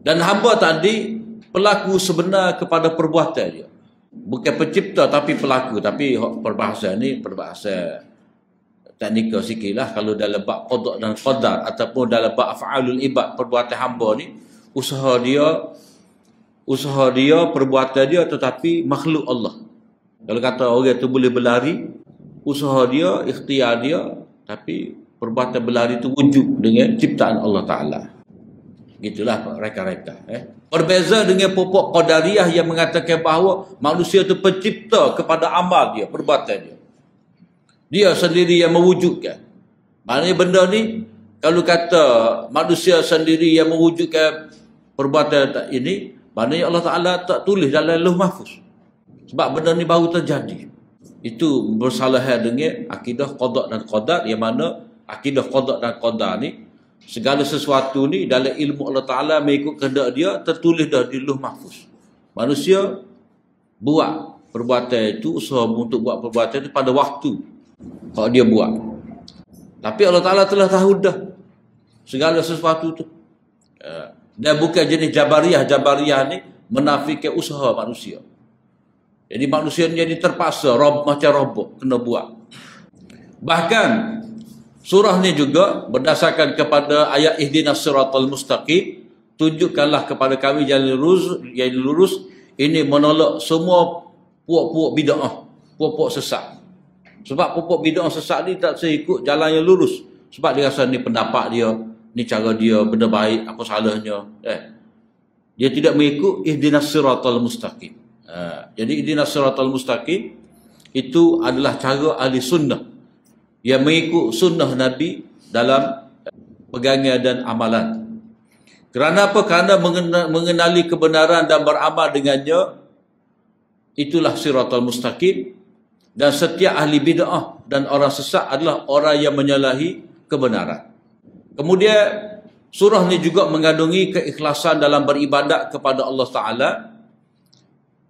Dan hamba tadi pelaku sebenar kepada perbuatan dia. Bukan pencipta tapi pelaku. Tapi perbahasan ni perbahasan teknikal sikit lah. Kalau dalam bab qada dan qadar ataupun dalam bab af'alul ibad, perbuatan hamba ni, usaha dia, perbuatan dia, tetapi makhluk Allah. Kalau kata orang tu boleh berlari, usaha dia, ikhtiar dia, tapi perbuatan berlari itu wujud dengan ciptaan Allah Ta'ala. Gitulah reka-reka. Berbeza dengan pokok Qadariyah yang mengatakan bahawa manusia itu pencipta kepada amal dia, perbuatan dia. Dia sendiri yang mewujudkan. Maknanya benda ni, kalau kata manusia sendiri yang mewujudkan perbuatan ini, maknanya Allah Ta'ala tak tulis dalam Lauh Mahfuz. Sebab benda ni baru terjadi. Itu bersalahan dengan akidah qada dan qadar, yang mana akidah qada dan qadar ni, segala sesuatu ni dalam ilmu Allah Ta'ala mengikut kehendak dia, tertulis dah di Lauh Mahfuz. Manusia buat perbuatan itu, usaha untuk buat perbuatan itu pada waktu kalau dia buat. Tapi Allah Ta'ala telah tahu dah segala sesuatu tu. Dan bukan jenis Jabariyah. Jabariyah ni menafikan usaha manusia. Jadi manusia ni jadi terpaksa, macam robot, kena buat. Bahkan surah ni juga berdasarkan kepada ayat ihdinas siratal mustaqim, tunjukkanlah kepada kami jalan lurus. Ini menolak semua puak-puak bid'ah, puak-puak sesat. Sebab puak-puak bid'ah sesat ni tak seikut jalan yang lurus. Sebab dia rasa ni pendapat dia, ni cara dia, benda baik, apa salahnya. Dia tidak mengikut ihdinas siratal mustaqim. Jadi ihdinas siratal mustaqim itu adalah cara ahli sunnah yang mengikut sunnah Nabi dalam pegangan dan amalan. Kerana apa? Kerana mengenali kebenaran dan beramal dengannya, itulah siratal mustaqim. Dan setiap ahli bid'ah dan orang sesat adalah orang yang menyalahi kebenaran. Kemudian surah ni juga mengandungi keikhlasan dalam beribadat kepada Allah Ta'ala.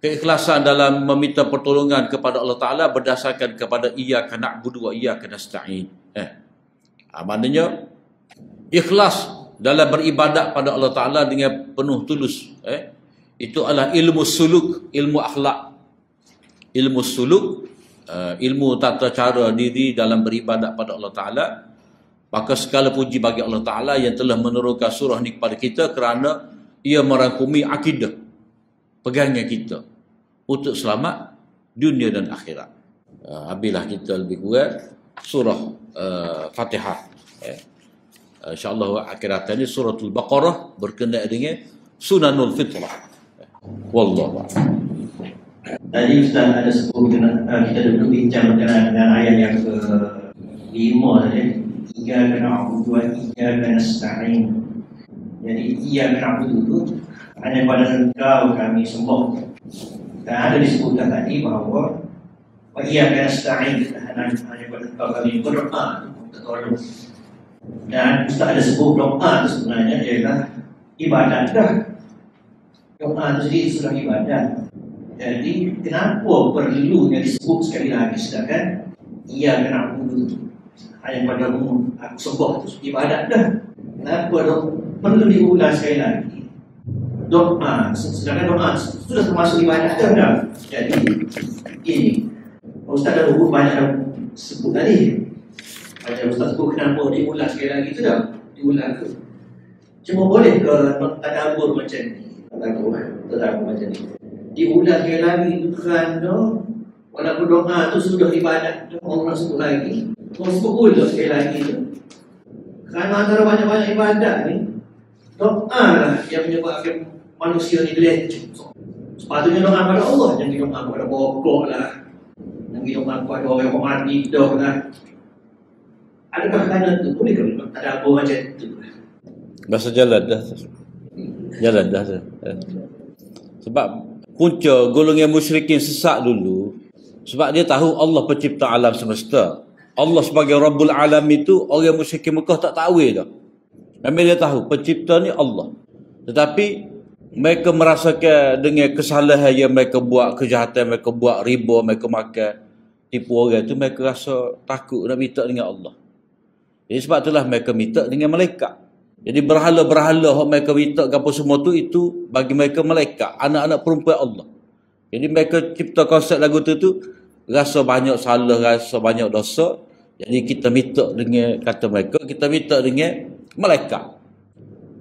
Keikhlasan dalam meminta pertolongan kepada Allah Ta'ala berdasarkan kepada iyyaka na'budu wa iyyaka nasta'in. Maknanya ikhlas dalam beribadat pada Allah Ta'ala dengan penuh tulus. Itu adalah ilmu suluk, ilmu akhlak. Ilmu suluk, ilmu tata cara diri dalam beribadat pada Allah Ta'ala. Maka segala puji bagi Allah Ta'ala yang telah menurunkan surah ni kepada kita kerana ia merangkumi akidah pegangan kita untuk selamat dunia dan akhirat. Habislah kita lebih kurang surah Fatihah. InsyaAllah akhirat ini suratul Baqarah berkenaan dengan sunanul fitrah. Wallahu a'lam. Tadi Ustaz ada sebut kita dulu bincang berkenaan dengan ayat yang ke-5 tadi. Iyyaka na'budu wa iyyaka nasta'in. Jadi iyyaka na'budu itu hanya pada Engkau kami sembah. Dan ada disebutkan tadi bahawa wa iyyaka nasta'in hanya pada Engkau kami berdoa untuk tolong. Dan Ustaz ada sebut doa itu sebenarnya ialah ibadat dah. Doa itu sendiri sudah ibadat. Jadi kenapa perlunya disebut sekali lagi sedangkan iyyaka na'budu hanya pada aku sembah itu ibadat dah. Kenapa perlu diulang sekali lagi? Doa, sedangkan doa sudah termasuk ibadat dah. Jadi ini Ustaz dah banyak sebut tadi. Macam Ustaz sebut kenapa diulang sekali lagi itu dah. Diulang tu. Cuma boleh ke tadabbur macam ni? Tadabbur macam ni. Diulang sekali lagi itu kerana walaupun doa tu sudah ibadat, orang sebut lagi. Orang sebut ulang sekali lagi tu. Kerana antara banyak-banyak ibadat ni, doa lah yang menyebabkan manusia ni leceh. Sepatutnya doa pada Allah, jangan doa kepada pokok lah, jangan doa kepada orang yang mati dah lah. Adakah kerana tu? Boleh ke tak ada apa macam tu? Bahasa jalan dah. Jalan dah. Sebab punca golongan musyrikin sesat dulu, sebab dia tahu Allah pencipta alam semesta. Allah sebagai Rabbul Alam itu orang musyrikin Mekah tak tahu dah. Memang dia tahu pencipta ni Allah. Tetapi mereka merasakan dengan kesalahan yang mereka buat, kejahatan mereka buat, riba mereka makan, tipu orang tu, mereka rasa takut nak minta dengan Allah. Jadi sebab itulah mereka minta dengan malaikat. Jadi berhala-berhala yang mereka minta apa semua tu, itu bagi mereka malaikat, anak-anak perempuan Allah. Jadi mereka cipta konsep lagu tu rasa banyak salah, rasa banyak dosa. Jadi kita minta dengan, kata mereka, kita minta dengan malaikat.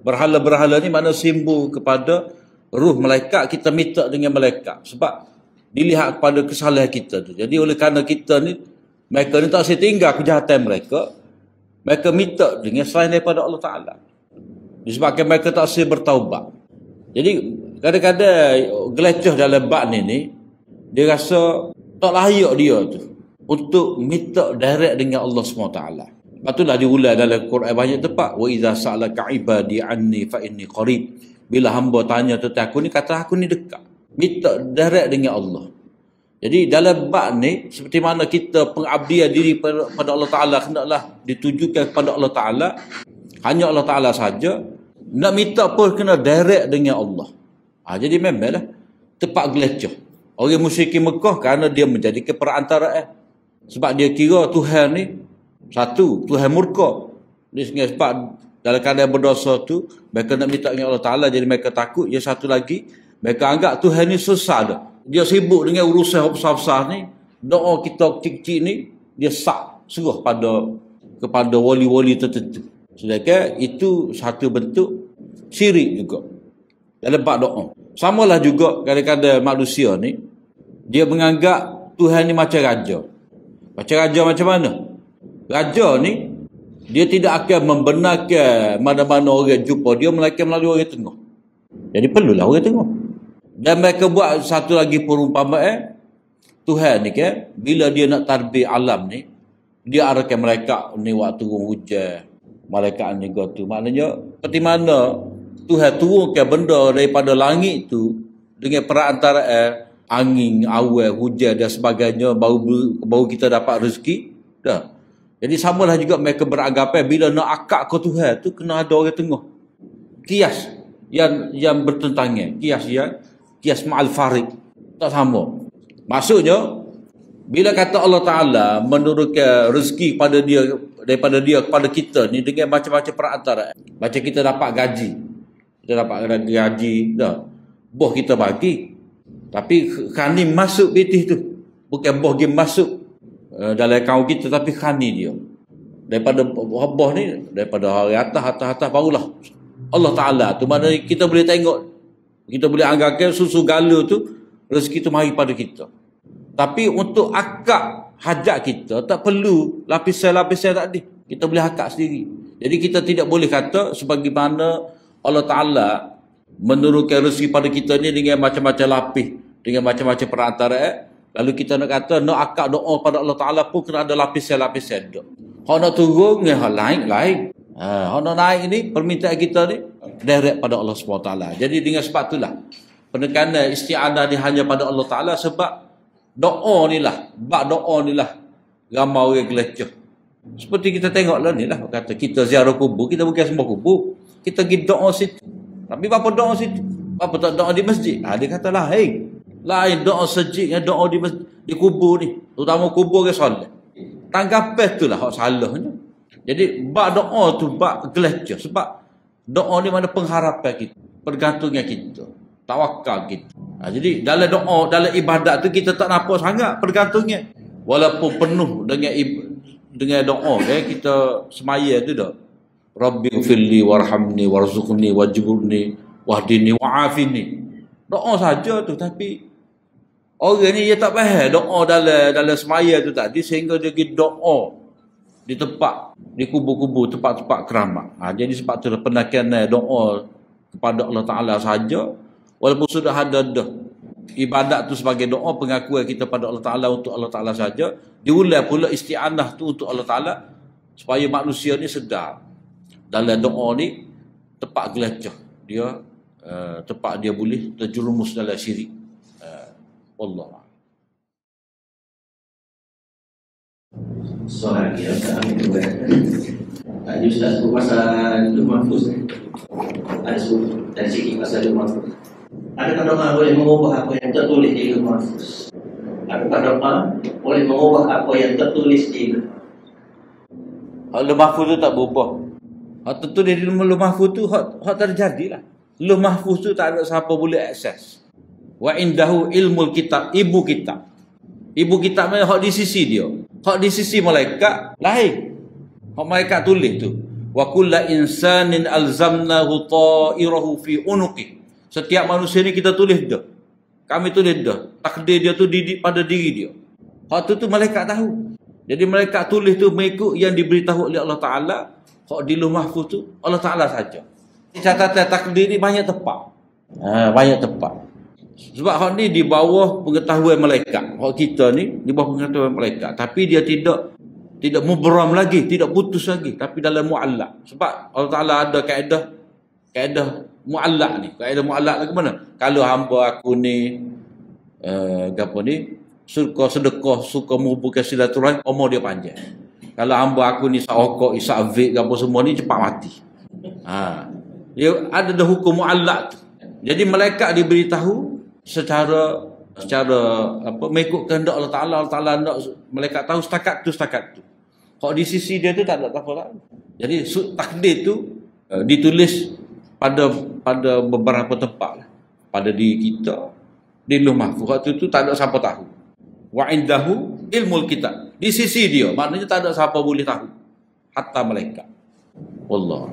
Berhala-berhala ni makna simbol kepada ruh malaikat, kita minta dengan malaikat. Sebab dilihat kepada kesalahan kita tu. Jadi oleh kerana kita ni, mereka ni tak setinggal kejahatan mereka, mereka minta dengan selain daripada Allah Ta'ala. Disebabkan mereka tak boleh bertaubat. Jadi kadang-kadang geleceh dalam bab ni, dia rasa tak layak dia tu untuk minta direct dengan Allah SWT. Itulah diulang dalam Quran banyak tempat. Wa idza sa'alaka ibadi anni fa inni qarib. Bila hamba tanya tentang aku ni, kata aku ni dekat. Minta direct dengan Allah. Jadi dalam bab ni, seperti mana kita pengabdian diri pada Allah Ta'ala hendaklah ditujukan kepada Allah Ta'ala, hanya Allah Ta'ala saja. Nak minta pun kena direct dengan Allah. Jadi memanglah tepat geleceh. Orang musyrikin Mekah kerana dia menjadikan perantaraan. Sebab dia kira Tuhan ni satu, Tuhan murka. Dia sebab dalam keadaan berdosa tu, mereka nak minta dengan Allah Ta'ala, jadi mereka takut. Yang satu lagi, mereka anggap Tuhan ni susah dah. Dia sibuk dengan urusan besar-besar ni. Doa kita kecil-kecil ni, dia serah kepada wali-wali tertentu. Sedangkan itu satu bentuk syirik juga dalam bab doa. Samalah juga kadang-kadang manusia ni, dia menganggap Tuhan ni macam raja. Macam raja macam mana? Raja ni, dia tidak akan membenarkan mana-mana orang jumpa dia, melainkan melalui orang tengah. Jadi perlulah orang tengah. Dan mereka buat satu lagi perumpamaan, Tuhan ni kan, bila dia nak tarbiyah alam ni, dia arahkan malaikat ni waktu hujan, malaikat ni tu. Maknanya, seperti mana Tuhan turunkan benda daripada langit tu dengan perantaraan angin, awan, hujan dan sebagainya, baru kita dapat rezeki. Dah. Jadi samalah juga mereka beranggapan bila nak akak ke Tuhan tu kena ada orang tengah. Kias yang bertentangan, kias ma'al farid. Tak sama. Maksudnya, bila kata Allah Ta'ala menurunkan rezeki pada dia, daripada dia kepada kita ni dengan macam-macam perantara. Macam kita dapat gaji. Kita dapat gaji, dah. Boh kita bagi. Tapi khani masuk betih tu. Bukan boh dia masuk dalam akaun kita, tapi khani dia. Daripada boh ni, daripada hari atas barulah Allah Ta'ala tu. Mana kita boleh tengok, kita boleh anggarkan susu gala tu, rezeki tu mari pada kita. Tapi untuk akak hajat kita, tak perlu lapisan-lapisan tak ada. Kita boleh akak sendiri. Jadi kita tidak boleh kata sebagaimana Allah Ta'ala menurunkan rezeki pada kita ni dengan macam-macam lapis, dengan macam-macam perantara. Lalu kita nak kata, nak akak doa pada Allah Ta'ala pun kena ada lapisan-lapisan tu. Kalau nak turun, hak lain. Kalau nak naik ni, permintaan kita ni, direct pada Allah SWT. Jadi dengan sebab itulah, penekanan isti'adah ni hanya pada Allah Ta'ala sebab doa ni lah, ramai orang geleceh. Seperti kita tengok lah ni lah, kata kita ziarah kubur, kita bukan sembah kubur, kita pergi doa situ. Tapi apa doa situ? Apa tak doa di masjid? Dia kata lain doa masjid dengan doa di kubur ni, terutama kubur ke solat. Tanggapan tu lah hak salahnya. Jadi bab doa tu bab geleceh, sebab doa ni mana pengharapan kita, pergantungan kita, tawakal kita. Jadi dalam doa, dalam ibadat tu kita tak nampak sangat pergantungnya. Walaupun penuh dengan doa kita semaya tu dah. Rabbighfirli warhamni warzuqni wajburni wahdini wa'afini. Doa saja tu, tapi orang ni dia tak faham doa dalam semaya tu tadi, sehingga dia pergi doa di tempat, di kubur-kubur, tempat-tempat keramat. Jadi sebab tu penekanan doa kepada Allah Ta'ala saja. Walaupun sudah ada ibadat tu sebagai doa, pengakuan kita pada Allah Ta'ala untuk Allah Ta'ala saja, diulang pula isti'anah tu untuk Allah Ta'ala, supaya manusia ni sedar dalam doa ni tepat geleceh dia, tepat dia boleh terjerumus dalam syirik. Allah. Soal dia kami buat. Tadi Ustaz sebut pasal Lauh Mahfuz. Ada sebut dari sikit pasal Lauh Mahfuz. Adakah doa boleh mengubah apa yang tertulis di Lauh Mahfuz? Adakah doa boleh mengubah apa yang tertulis di Lauh Mahfuz tu tak berubah. Hak tertulis di Lauh Mahfuz tu hak terjadilah. Lauh Mahfuz tu tak ada siapa boleh akses. Wa indahu ilmul kitab, ibu kitab. Ibu kitab ni hak di sisi dia. Hak di sisi malaikat lain. Hak malaikat tulis tu. Wa kullu insanin alzamnahu ta'irahu fi unuqi. Setiap manusia ni kita tulis dah. Kami tulis dah. Takdir dia tu pada diri dia. Hak tu malaikat tahu. Jadi malaikat tulis tu mengikut yang diberitahu oleh Allah Ta'ala. Hak di Lauh Mahfuz tu Allah Ta'ala saja. Catatan takdir ni banyak tepat. Banyak tepat. Sebab hak ni di bawah pengetahuan malaikat. Hak kita ni di bawah pengetahuan malaikat. Tapi dia tidak mubram lagi, tidak putus lagi, tapi dalam mu'allaq. Sebab Allah Ta'ala ada kaedah mu'allaq ni. Kaedah mu'allaq ni ke mana? Kalau hamba aku ni suka sedekah, suka menghubungkan silaturahim, umur dia panjang. Kalau hamba aku ni sa'okok, isa'avik, apa semua ni cepat mati. Dia ada hukum mu'allaq tu. Jadi malaikat diberitahu secara mengikut kehendak Allah Ta'ala. Allah Ta'ala nak malaikat tahu setakat tu. Kalau di sisi dia tu tak ada apa lagi. Jadi takdir tu ditulis pada beberapa tempat lah. Pada diri kita, di Lauh Mahfuz. Waktu tu tak ada siapa tahu. Wa indahu ilmul kitab. Di sisi dia, maknanya tak ada siapa boleh tahu. Hatta malaikat. Wallah.